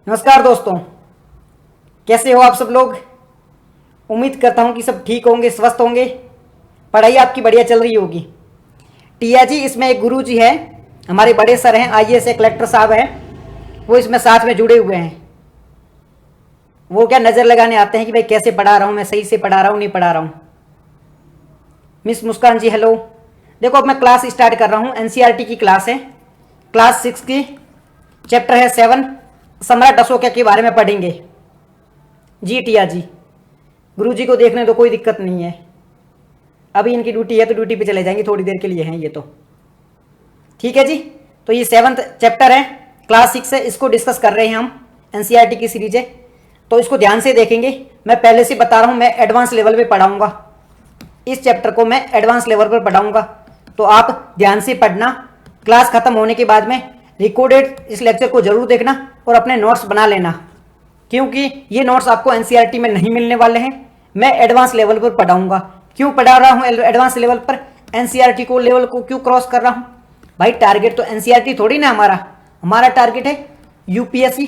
नमस्कार दोस्तों, कैसे हो आप सब लोग। उम्मीद करता हूं कि सब ठीक होंगे, स्वस्थ होंगे, पढ़ाई आपकी बढ़िया चल रही होगी। टिया जी, इसमें एक गुरु जी है, हमारे बड़े सर हैं, आईएएस कलेक्टर साहब हैं, वो इसमें साथ में जुड़े हुए हैं। वो क्या नज़र लगाने आते हैं कि भाई कैसे पढ़ा रहा हूँ मैं, सही से पढ़ा रहा हूँ नहीं पढ़ा रहा हूँ। मिस मुस्कान जी हेलो। देखो अब मैं क्लास स्टार्ट कर रहा हूँ, एनसीईआरटी की क्लास है, क्लास 6 की, चैप्टर है 7, सम्राट अशोक के बारे में पढ़ेंगे। जी टिया जी, गुरु जी को देखने तो कोई दिक्कत नहीं है, अभी इनकी ड्यूटी है तो ड्यूटी पे चले जाएंगे, थोड़ी देर के लिए हैं ये तो। ठीक है जी, तो ये 7th चैप्टर है, क्लास 6 है, इसको डिस्कस कर रहे हैं हम, एनसीईआरटी की सीरीज है, तो इसको ध्यान से देखेंगे। मैं पहले से बता रहा हूँ, मैं एडवांस लेवल पे पढ़ाऊँगा, इस चैप्टर को मैं एडवांस लेवल पर पढ़ाऊँगा, तो आप ध्यान से पढ़ना। क्लास ख़त्म होने के बाद में रिकॉर्डेड इस लेक्चर को ज़रूर देखना और अपने नोट्स बना लेना, क्योंकि ये नोट्स आपको एनसीईआरटी में नहीं मिलने वाले हैं, मैं एडवांस लेवल पर पढ़ाऊँगा। क्यों पढ़ा रहा हूँ एडवांस लेवल पर, एनसीईआरटी को लेवल को क्यों क्रॉस कर रहा हूँ भाई। टारगेट तो एनसीईआरटी थोड़ी ना हमारा टारगेट है यूपीएससी,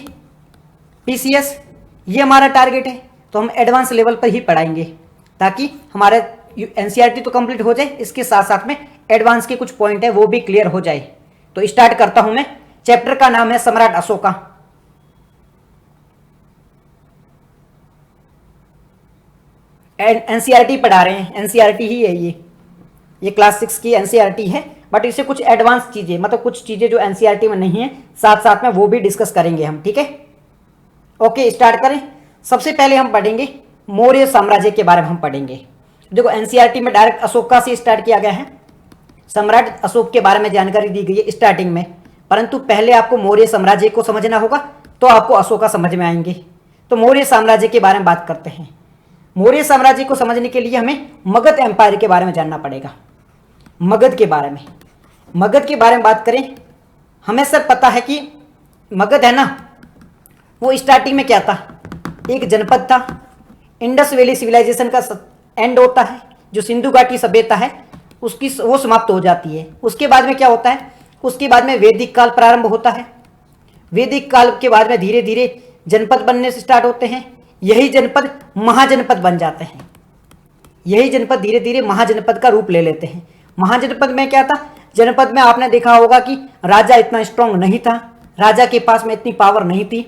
पीसीएस, ये हमारा टारगेट है, तो हम एडवांस लेवल पर ही पढ़ाएंगे ताकि हमारा एनसीईआरटी तो कंप्लीट हो जाए, इसके साथ साथ में एडवांस के कुछ पॉइंट है वो भी क्लियर हो जाए। तो स्टार्ट करता हूं मैं। चैप्टर का नाम है सम्राट अशोका। एनसीईआरटी पढ़ा रहे हैं, एनसीईआरटी ही है ये क्लास 6 की एनसीईआरटी है, बट इससे कुछ एडवांस चीजें, मतलब कुछ चीजें जो एनसीईआरटी में नहीं है, साथ साथ में वो भी डिस्कस करेंगे हम। ठीक है, ओके स्टार्ट करें। सबसे पहले हम पढ़ेंगे मौर्य साम्राज्य के बारे में हम पढ़ेंगे। देखो एनसीईआरटी में डायरेक्ट अशोका से स्टार्ट किया गया है, सम्राट अशोक के बारे में जानकारी दी गई है स्टार्टिंग में, परंतु पहले आपको मौर्य साम्राज्य को समझना होगा तो आपको अशोका समझ में आएंगे। तो मौर्य साम्राज्य के बारे में बात करते हैं। मौर्य साम्राज्य को समझने के लिए हमें मगध एम्पायर के बारे में जानना पड़ेगा। मगध के बारे में बात करें, हमें सब पता है कि मगध है ना, वो स्टार्टिंग में क्या था, एक जनपद था। इंडस वैली सिविलाइजेशन का एंड होता है, जो सिंधु घाटी सभ्यता है उसकी वो समाप्त हो जाती है। उसके बाद में क्या होता है, उसके बाद में वैदिक काल प्रारंभ होता है। वैदिक काल के बाद में धीरे धीरे जनपद बनने से स्टार्ट होते हैं, यही जनपद महाजनपद बन जाते हैं, यही जनपद धीरे धीरे महाजनपद का रूप ले लेते हैं। महाजनपद में क्या था, जनपद में आपने देखा होगा कि राजा इतना स्ट्रांग नहीं था, राजा के पास में इतनी पावर नहीं थी,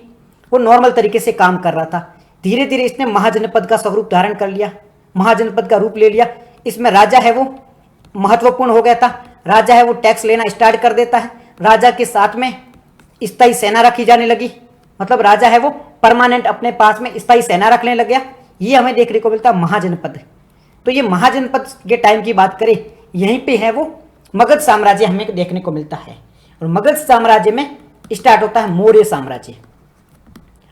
वो नॉर्मल तरीके से काम कर रहा था। धीरे धीरे इसने महाजनपद का स्वरूप धारण कर लिया, महाजनपद का रूप ले लिया। इसमें राजा है वो महत्वपूर्ण हो गया था, राजा है वो टैक्स लेना स्टार्ट कर देता है, राजा के साथ में स्थायी सेना रखी जाने लगी, मतलब राजा है वो परमानेंट अपने पास में स्थायी सेना रखने लग गया। ये हमें देखने को मिलता है महाजनपद। तो ये महाजनपद के टाइम की बात करें, यहीं पे है वो मगध साम्राज्य हमें देखने को मिलता है, और मगध साम्राज्य में स्टार्ट होता है मौर्य साम्राज्य।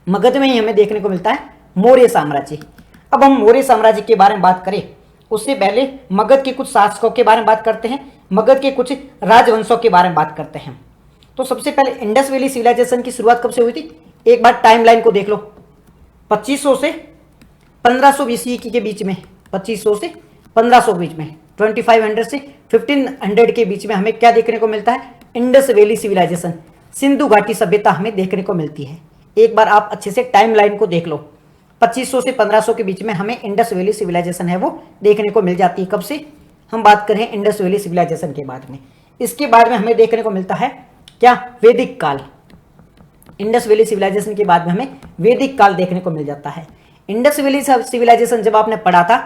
मगध में ही हमें देखने को मिलता है मौर्य साम्राज्य। अब हम मौर्य साम्राज्य के बारे में बात करें, उससे पहले मगध के कुछ शासकों के बारे में बात करते हैं, मगध के कुछ राजवंशों के बारे में बात करते हैं। तो सबसे पहले इंडस वैली सिविलाइजेशन की शुरुआत कब से हुई थी, एक बार टाइमलाइन को देख लो। 2500 से 1500 बीसी के बीच में, 2500 से 1500 के बीच में, 2500 से 1500 के बीच में हमें क्या देखने को मिलता है, इंडस वैली सिविलाइजेशन, सिंधु घाटी सभ्यता हमें देखने को मिलती है। एक बार आप अच्छे से टाइमलाइन को देख लो, 2500 से 1500 के बीच में हमें इंडस वैली सिविलाइजेशन है वो देखने को मिल जाती है। कब से हम बात करें इंडस वैली सिविलाइजेशन के बाद में, इसके बाद में हमें देखने को मिलता है क्या, वैदिक काल। इंडस वैली सिविलाइजेशन के बाद में हमें वैदिक काल देखने को मिल जाता है। इंडस वैली सिविलाइजेशन जब आपने पढ़ा था,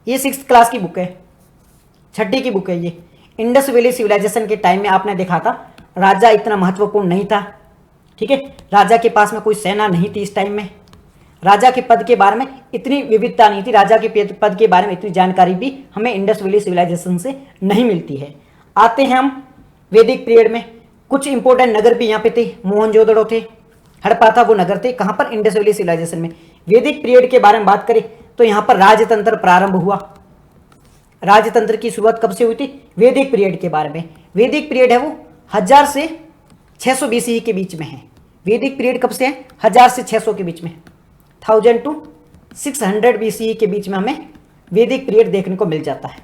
ये 6th क्लास की बुक है, 6ठी की बुक है ये। इंडस वैली सिविलाइजेशन के टाइम में आपने देखा था राजा इतना महत्वपूर्ण नहीं था, ठीक है, राजा के पास में कोई सेना नहीं थी इस टाइम में, राजा के पद के बारे में इतनी विविधता नहीं थी, राजा के पद के बारे में इतनी जानकारी भी हमें इंडस वैली सिविलाइजेशन से नहीं मिलती है। आते हैं हम वैदिक पीरियड में, कुछ इंपॉर्टेंट नगर भी यहाँ पे थे, मोहनजोदड़ो थे, हड़प्पा था वो नगर थे, कहाँ पर, इंडस वैली सिविलाइजेशन में। वैदिक पीरियड के बारे में बात करें तो यहाँ पर राजतंत्र प्रारंभ हुआ। राजतंत्र की शुरुआत कब से हुई थी, वैदिक पीरियड के बारे में। वैदिक पीरियड है वो 1000 से 600 बीसी के बीच में है। वैदिक पीरियड कब से है, 1000 से 600 के बीच में, 1000 to 600 बीसी के बीच में हमें वैदिक पीरियड देखने को मिल जाता है।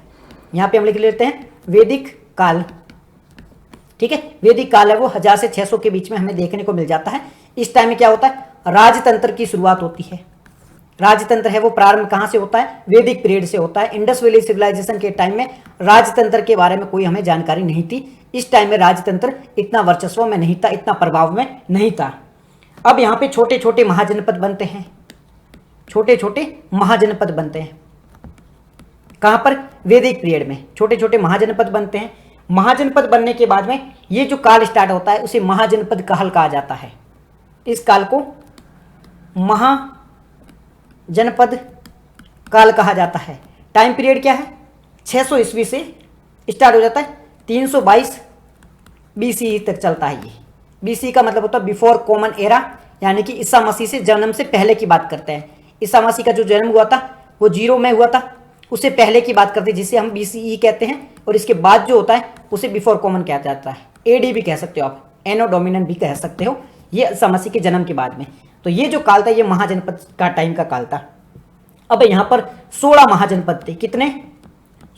यहाँ पे हम लिख लेते हैं वैदिक काल, ठीक है। वैदिक काल है वो 1000 से 600 के बीच में हमें देखने को मिल जाता है। इस टाइम में क्या होता है, राजतंत्र की शुरुआत होती है। राजतंत्र है वो प्रारंभ कहां से होता है, वैदिक पीरियड से होता है। इंडस वैली सिविलाइजेशन के टाइम में राजतंत्र के बारे में कोई हमें जानकारी नहीं थी। इस टाइम में राजतंत्र इतना वर्चस्व में नहीं था, इतना प्रभाव में नहीं था। अब यहाँ पे छोटे छोटे महाजनपद बनते हैं, छोटे छोटे महाजनपद बनते हैं। कहां पर, वैदिक पीरियड में छोटे छोटे महाजनपद बनते हैं। महाजनपद बनने के बाद में ये जो काल स्टार्ट होता है उसे महाजनपद काल कहा जाता है। इस काल को महाजनपद काल कहा जाता है। टाइम पीरियड क्या है, 600 ईस्वी से स्टार्ट हो जाता है, 322 बीसी तक चलता है। ये बीसी का मतलब होता है बिफोर कॉमन एरा, यानी कि ईसा मसीह से जन्म से पहले की बात करते हैं। ईसा मसीह का जो जन्म हुआ था वो 0 में हुआ था, उससे पहले की बात करते हैं जिसे हम बीसीई कहते हैं। और इसके बाद जो होता है उसे बिफोर कॉमन कहा जाता है। एडी भी कह सकते हो आप, एनो डोमिनेंट भी कह सकते हो, ये ईसा मसीह के जन्म के बाद में। तो ये जो काल था ये महाजनपद का टाइम का काल था। अब यहाँ पर 16 महाजनपद थे। कितने,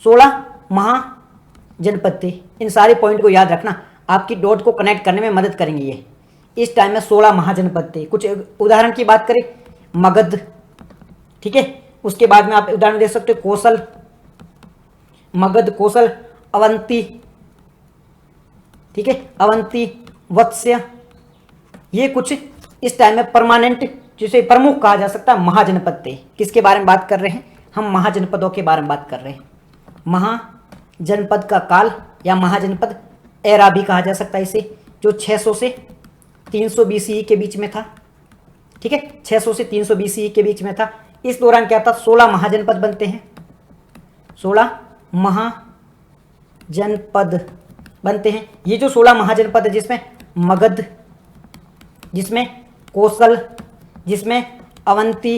16 महाजनपद थे। इन सारे पॉइंट को याद रखना, आपकी डॉट को कनेक्ट करने में मदद करेंगे ये। इस टाइम में 16 महाजनपद थे। कुछ उदाहरण की बात करें, मगध, ठीक है। उसके बाद में आप उदाहरण दे सकते हो कौशल, मगध, कौशल, अवंती, ठीक है, अवंती, वत्स्य। ये कुछ इस टाइम में परमानेंट, जिसे प्रमुख कहा जा सकता है, महाजनपद थे। किसके बारे में बात कर रहे हैं हम, महाजनपदों के बारे में बात कर रहे हैं। महाजनपद का काल या महाजनपद एरा भी कहा जा सकता है इसे, जो 600 से 300 बीसीई के बीच में था, ठीक है, 600 से 300 बीसीई के बीच में था। इस दौरान क्या था, 16 महाजनपद बनते हैं, 16 महाजनपद बनते हैं। ये जो 16 महाजनपद है जिसमें मगध, जिसमें कौशल, जिसमें अवंती,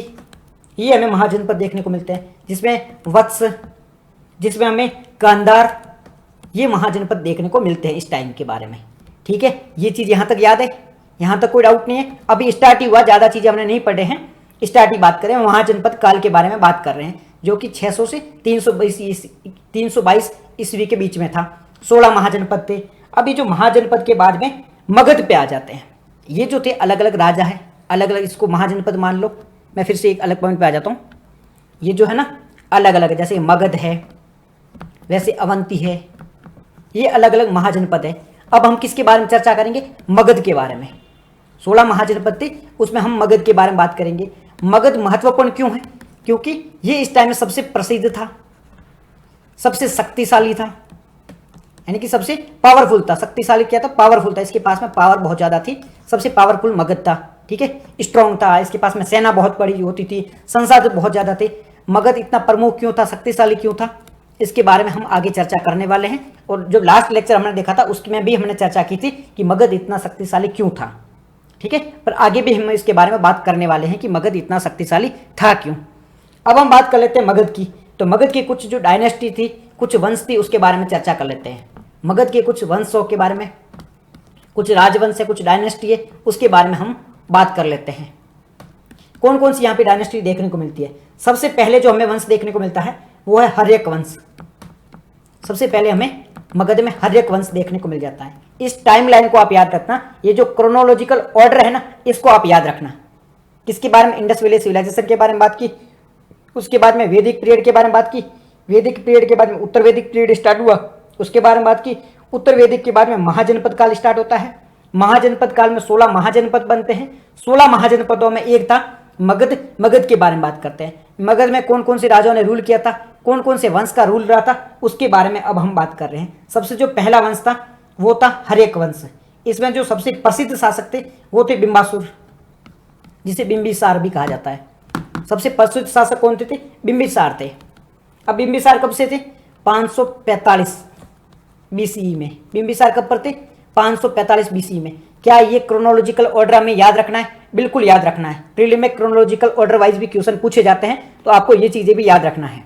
ये हमें महाजनपद देखने को मिलते हैं, जिसमें वत्स, जिसमें हमें गांधार, ये महाजनपद देखने को मिलते हैं इस टाइम के बारे में, ठीक है। ये चीज़ यहाँ तक याद है, यहाँ तक कोई डाउट नहीं है। अभी स्टार्ट ही हुआ, ज़्यादा चीज़ें हमने नहीं पढ़े हैं, स्टार्ट ही बात करें, महाजनपद काल के बारे में बात कर रहे हैं, जो कि 600 से 322 ईस्वी के बीच में था। 16 महाजनपद थे। अभी जो महाजनपद के बाद में मगध पे आ जाते हैं। ये जो थे अलग अलग राजा है, अलग अलग, इसको महाजनपद मान लो। मैं फिर से एक अलग पॉइंट पे आ जाता हूँ। ये जो है ना अलग अलग है, जैसे मगध है, वैसे अवंती है, ये अलग अलग महाजनपद है। अब हम किसके बारे में चर्चा करेंगे, मगध के बारे में। 16 महाजनपद थे, उसमें हम मगध के बारे में बात करेंगे। मगध महत्वपूर्ण क्यों है, क्योंकि ये इस टाइम में सबसे प्रसिद्ध था, सबसे शक्तिशाली था, यानी कि सबसे पावरफुल था। शक्तिशाली क्या था, पावरफुल था, इसके पास में पावर बहुत ज़्यादा थी, सबसे पावरफुल मगध था, ठीक है, स्ट्रॉन्ग था, इसके पास में सेना बहुत बड़ी होती थी, संसाधन बहुत ज़्यादा थे। मगध इतना प्रमुख क्यों था, शक्तिशाली क्यों था, इसके बारे में हम आगे चर्चा करने वाले हैं। और जो लास्ट लेक्चर हमने देखा था उसमें भी हमने चर्चा की थी कि मगध इतना शक्तिशाली क्यों था, ठीक है। पर आगे भी हम इसके बारे में बात करने वाले हैं कि मगध इतना शक्तिशाली था क्यों। अब हम बात कर लेते हैं मगध की। तो मगध की कुछ जो डायनेस्टी थी, कुछ वंश थी, उसके बारे में चर्चा कर लेते हैं। मगध के कुछ वंशों के बारे में, कुछ राजवंश है, कुछ डायनेस्टी है, उसके बारे में हम बात कर लेते हैं। कौन कौन सी यहाँ पे डायनेस्टी देखने को मिलती है। सबसे पहले जो हमें वंश देखने को मिलता है वो है हर्यक वंश। सबसे पहले हमें मगध में हर्यक वंश देखने को मिल जाता है। इस टाइमलाइन को आप याद रखना, ये जो क्रोनोलॉजिकल ऑर्डर है ना, इसको आप याद रखना। किसके बारे में, इंडस वैली सिविलाइजेशन के बारे में बात की, उसके बाद में वैदिक पीरियड के बारे में बात की, वैदिक पीरियड के बाद में उत्तर वैदिक पीरियड स्टार्ट हुआ, उसके बारे में बात की। उत्तर वैदिक के बाद में महाजनपद काल स्टार्ट होता है। महाजनपद काल में 16 महाजनपद बनते हैं। 16 महाजनपदों में एक था मगध। मगध के बारे में बात करते हैं। मगध में कौन कौन से राजाओं ने रूल किया था, कौन कौन से वंश का रूल रहा था, उसके बारे में अब हम बात कर रहे हैं। सबसे जो पहला वंश था वो था हर्यक वंश। इसमें जो सबसे प्रसिद्ध शासक थे वो थे बिंबासुर, जिसे बिंबिसार भी कहा जाता है। सबसे प्रसिद्ध शासक कौन थे, बिंबिसार थे। अब बिंबिसार कब से थे, 545 बीसीई में। बिंबिसार कब पर थे, 545 बीसीई में। क्या ये क्रोनोलॉजिकल ऑर्डर हमें याद रखना है, बिल्कुल याद रखना है। प्रीलिम में क्रोनोलॉजिकल ऑर्डर वाइज भी क्वेश्चन पूछे जाते हैं, तो आपको ये चीजें भी याद रखना है,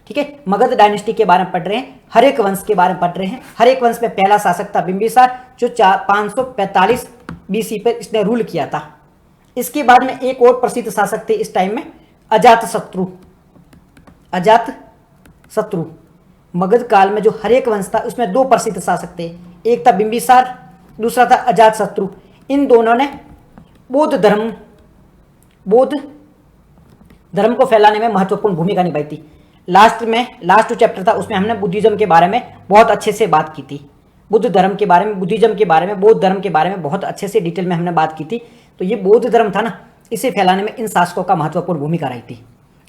ठीक है। मगध डायनेस्टी के बारे में पढ़ रहे हैं, हर्यक वंश के बारे में पढ़ रहे हैं। हर्यक वंश में पहला शासक था बिंबिसार, जो 545 बीसी पर इसने रूल किया था। इसके बाद में एक और प्रसिद्ध शासक थे इस टाइम में, अजातशत्रु। अजातशत्रु। मगध काल में जो हर्यक वंश था उसमें दो प्रसिद्ध शासक थे, एक था बिंबिसार, दूसरा था अजातशत्रु। इन दोनों ने बौद्ध धर्म को फैलाने में महत्वपूर्ण भूमिका निभाई थी। लास्ट चैप्टर था, उसमें हमने बुद्धिज्म के बारे में बहुत अच्छे से बात की थी। बुद्ध धर्म के बारे में, बुद्धिज्म के बारे में, बौद्ध धर्म के बारे में बहुत अच्छे से डिटेल में हमने बात की थी। तो ये बौद्ध धर्म था ना, इसे फैलाने में इन शासकों का महत्वपूर्ण भूमिका रही थी।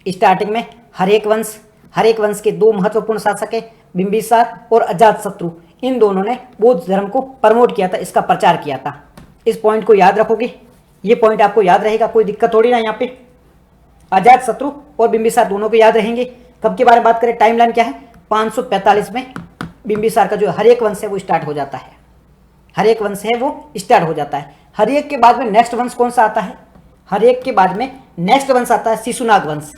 स्टार्टिंग में हरेक वंश के दो महत्वपूर्ण शासक है, बिंबिसार और अजातशत्रु। इन दोनों ने बौद्ध धर्म को प्रमोट किया था, इसका प्रचार किया था। इस पॉइंट को याद रखोगे, ये पॉइंट आपको याद रहेगा, कोई दिक्कत थोड़ी ना। यहाँ पे अजातशत्रु और बिंबिसार दोनों को याद रहेंगे। कब के बारे में बात करें, टाइमलाइन क्या है, 545 में बिंबिसार का जो हरेक वंश है वो स्टार्ट हो जाता है। हरेक वंश है वो स्टार्ट हो जाता है। हरेक के बाद में नेक्स्ट वंश कौन सा आता है, हरेक के बाद में नेक्स्ट वंश आता है शिशुनाग वंश।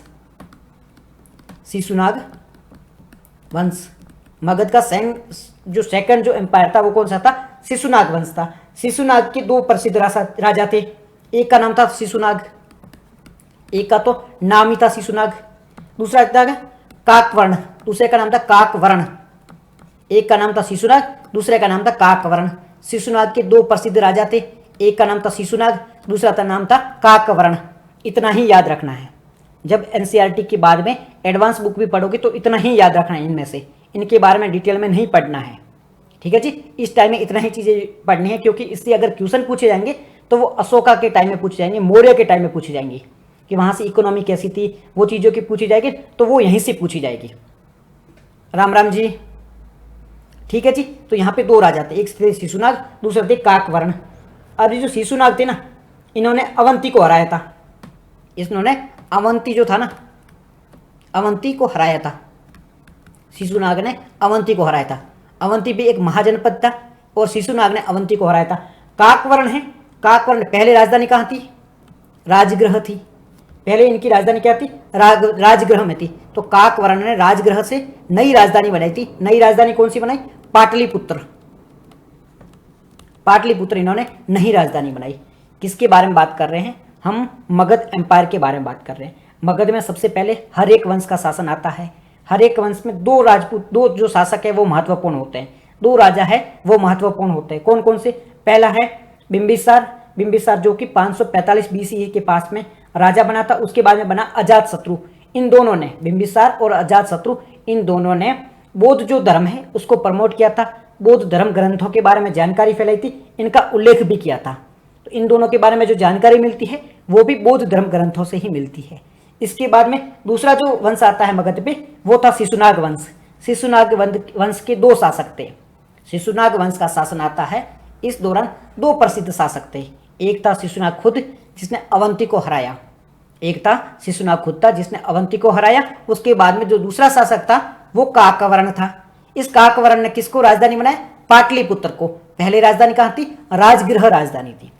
शिशुनाग वंश मगध का सेकंड जो एम्पायर था वो कौन सा था, शिशुनाग वंश था। शिशुनाग के दो प्रसिद्ध राजा थे, एक का नाम था शिशुनाग, एक का तो नाम ही था शिशुनाग, दूसरा था काकवर्ण, दूसरे का नाम था काकवर्ण। एक का नाम था शिशुनाग, दूसरे का नाम था काकवर्ण। शिशुनाग के दो प्रसिद्ध राजा थे, एक का नाम था शिशुनाग, दूसरा का नाम था काकवर्ण। इतना ही याद रखना है। जब एनसीईआरटी के बाद में एडवांस बुक भी पढ़ोगे तो इतना ही याद रखना है, इनमें से इनके बारे में डिटेल में नहीं पढ़ना है, ठीक है जी। इस टाइम में इतना ही चीज़ें पढ़नी है, क्योंकि इससे अगर क्वेश्चन पूछे जाएंगे तो वो अशोका के टाइम में पूछे जाएंगे, मौर्य के टाइम में पूछे जाएंगे कि वहाँ से इकोनॉमी कैसी थी, वो चीज़ों की पूछी जाएगी, तो वो यहीं से पूछी जाएगी। राम राम जी, ठीक है जी। तो यहाँ पे दो राजा थे, एक थे शिशुनाग, दूसरे थे काकवर्ण। अब ये जो शिशुनाग थे ना, इन्होंने अवंती को हराया था। इन्होंने अवंती जो था ना, अवंती को हराया था। शिशुनाग ने अवंती को हराया था। अवंती भी एक महाजनपद था और शिशुनाग ने अवंती को हराया था। काकवर्ण है, काकवर्ण पहले राजधानी कहाँ थी, राजगृह थी। पहले इनकी राजधानी क्या थी, राजगृह में थी। तो काकवर्ण ने राजगृह से नई राजधानी बनाई थी। नई राजधानी कौन सी बनाई, पाटलिपुत्र। पाटलिपुत्र इन्होंने नई राजधानी बनाई। किसके बारे में बात कर रहे हैं हम, मगध एम्पायर के बारे में बात कर रहे हैं। मगध में सबसे पहले हरेक वंश का शासन आता है। हरेक वंश में दो जो शासक है वो महत्वपूर्ण होते हैं, दो राजा है वो महत्वपूर्ण होते हैं। कौन कौन से, पहला है बिंबिसार जो कि 545 बीसीई के पास में राजा बना था। उसके बाद में बना अजातशत्रु। इन दोनों ने, बिंबिसार और अजातशत्रु, इन दोनों ने बौद्ध जो धर्म है उसको प्रमोट किया था। बौद्ध धर्म ग्रंथों के बारे में जानकारी फैलाई थी, इनका उल्लेख भी किया था। तो इन दोनों के बारे में जो जानकारी मिलती है वो भी बौद्ध धर्म ग्रंथों से ही मिलती है। इसके बाद में दूसरा जो वंश आता है मगध पे, वो था शिशुनाग वंश। शिशुनाग वंश के दो शासक थे। शिशुनाग वंश का शासन आता है, इस दौरान दो प्रसिद्ध शासक थे। एक था शिशुनाग खुद जिसने अवंती को हराया, एक था शिशुनाग खुद था जिसने अवंती को हराया। उसके बाद में जो दूसरा शासक था वो काकवर्ण था। इस काकवर्ण ने किसको राजधानी बनाया, पाटलिपुत्र को। पहले राजधानी कहाँ थी, राजगृह राजधानी थी।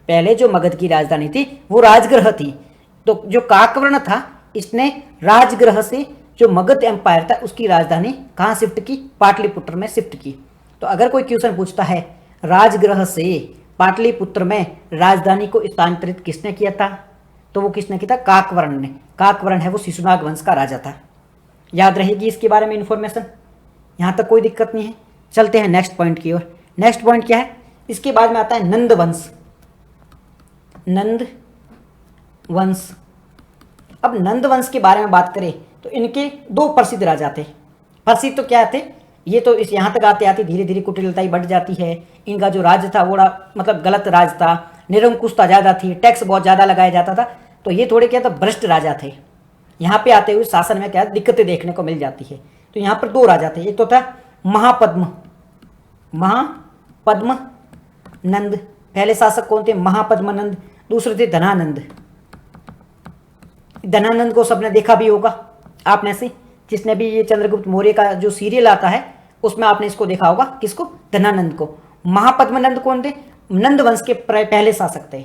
पहले जो मगध की राजधानी थी वो राजगृह थी। तो जो काकवर्ण था इसने राजगृह से जो मगध एम्पायर था उसकी राजधानी कहाँ शिफ्ट की, पाटलिपुत्र में शिफ्ट की। तो अगर कोई क्वेश्चन पूछता है राजगृह से पाटलिपुत्र में राजधानी को स्थानांतरित किसने किया था, तो वो किसने किया था, काकवर्ण ने। काकवर्ण है वो शिशुनाग वंश का राजा था। याद रहेगी इसके बारे में इंफॉर्मेशन, यहाँ तक कोई दिक्कत नहीं है। चलते हैं नेक्स्ट पॉइंट की ओर। नेक्स्ट पॉइंट क्या है, इसके बाद में आता है नंद वंश। नंद वंश, अब नंद वंश के बारे में बात करें तो इनके दो प्रसिद्ध राजा थे। प्रसिद्ध तो क्या थे, ये तो इस यहाँ तक आते आते धीरे धीरे कुटिलताई बढ़ जाती है। इनका जो राज्य था वो मतलब गलत राज था, निरंकुशता ज़्यादा थी, टैक्स बहुत ज़्यादा लगाया जाता था। तो ये थोड़े क्या था, भ्रष्ट राजा थे। यहाँ पे आते हुए शासन में क्या दिक्कतें देखने को मिल जाती है। तो यहाँ पर दो राजा थे, एक तो था महापद्म नंद। पहले शासक कौन थे, महापद्म नंद। दूसरे थे धनानंद। धनानंद को सबने देखा भी होगा आप में से, जिसने भी ये चंद्रगुप्त मौर्य का जो सीरियल आता है उसमें आपने इसको देखा होगा। किसको, धनानंद को। महापद्म नंद कौन थे, नंद वंश के पहले शासक थे।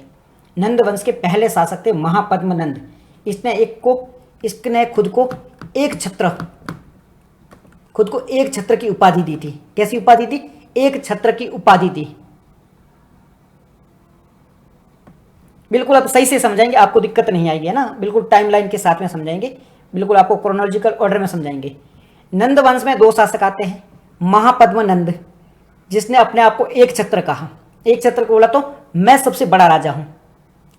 नंद वंश के पहले शासक थे महापद्म नंद। इसने खुद को एक छत्र की उपाधि दी थी। कैसी उपाधि थी, एक छत्र की उपाधि थी। बिल्कुल आप सही से समझाएंगे, आपको दिक्कत नहीं आएगी, है ना। बिल्कुल टाइमलाइन के साथ में समझाएंगे, बिल्कुल आपको क्रोनोलॉजिकल ऑर्डर में समझाएंगे। नंद वंश में दो शासक आते हैं, महापद्म नंद जिसने अपने आप को एक छत्र कहा। एक छत्र को बोला तो मैं सबसे बड़ा राजा हूं,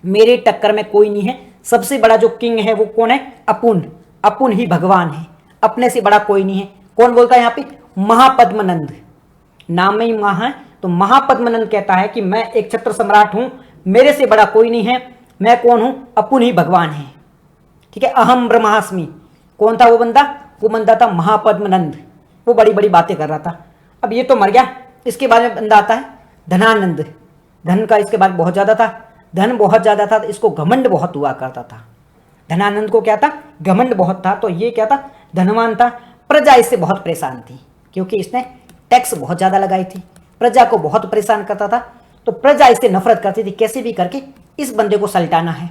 मेरे टक्कर में कोई नहीं है, सबसे बड़ा जो किंग है वो कौन है? अपुन, अपुन ही भगवान है, अपने से बड़ा कोई नहीं है। कौन बोलता है यहाँ पे? महापद्मनंद, नाम में ही महा है तो महापद्मनंद कहता है कि मैं एक छत्र सम्राट हूं, मेरे से बड़ा कोई नहीं है, मैं कौन हूं? अपुन ही भगवान है। ठीक है, अहम ब्रह्मास्मि। कौन था वो बंदा? वो बंदा था महापद्मनंद, वो बड़ी बड़ी बातें कर रहा था। अब ये तो मर गया। इसके बाद में बंदा आता है धनानंद। धन का इसके बाद बहुत ज़्यादा था, धन बहुत ज़्यादा था, तो इसको घमंड बहुत हुआ करता था। धनानंद को क्या था? घमंड बहुत था। तो ये क्या था? धनवान था। प्रजा इससे बहुत परेशान थी क्योंकि इसने टैक्स बहुत ज़्यादा लगाई थी, प्रजा को बहुत परेशान करता था। तो प्रजा इससे नफरत करती थी, कैसे भी करके इस बंदे को सल्टाना है।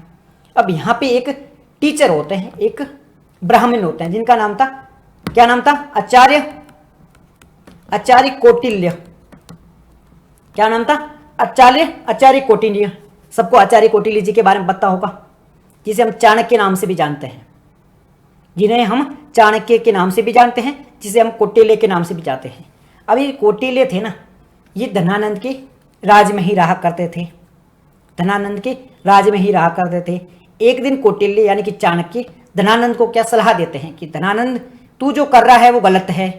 अब यहाँ पे एक टीचर होते हैं, एक ब्राह्मण होते हैं, जिनका नाम था, क्या नाम था? आचार्य कौटिल्य। क्या नाम था? आचार्य कौटिल्य। सबको आचार्य कौटिल्य जी के बारे में पता होगा, जिसे हम चाणक्य नाम से भी जानते हैं, जिन्हें हम चाणक्य के नाम से भी जानते हैं, जिसे हम कौटिल्य के नाम से भी जानते हैं। अब ये कौटिल्य थे ना, ये धनानंद के राज में ही रहा करते थे, धनानंद के राज में ही रहा करते थे। एक दिन कौटिल्य यानी कि चाणक्य धनानंद को क्या सलाह देते हैं कि धनानंद, तू जो कर रहा है वो गलत है,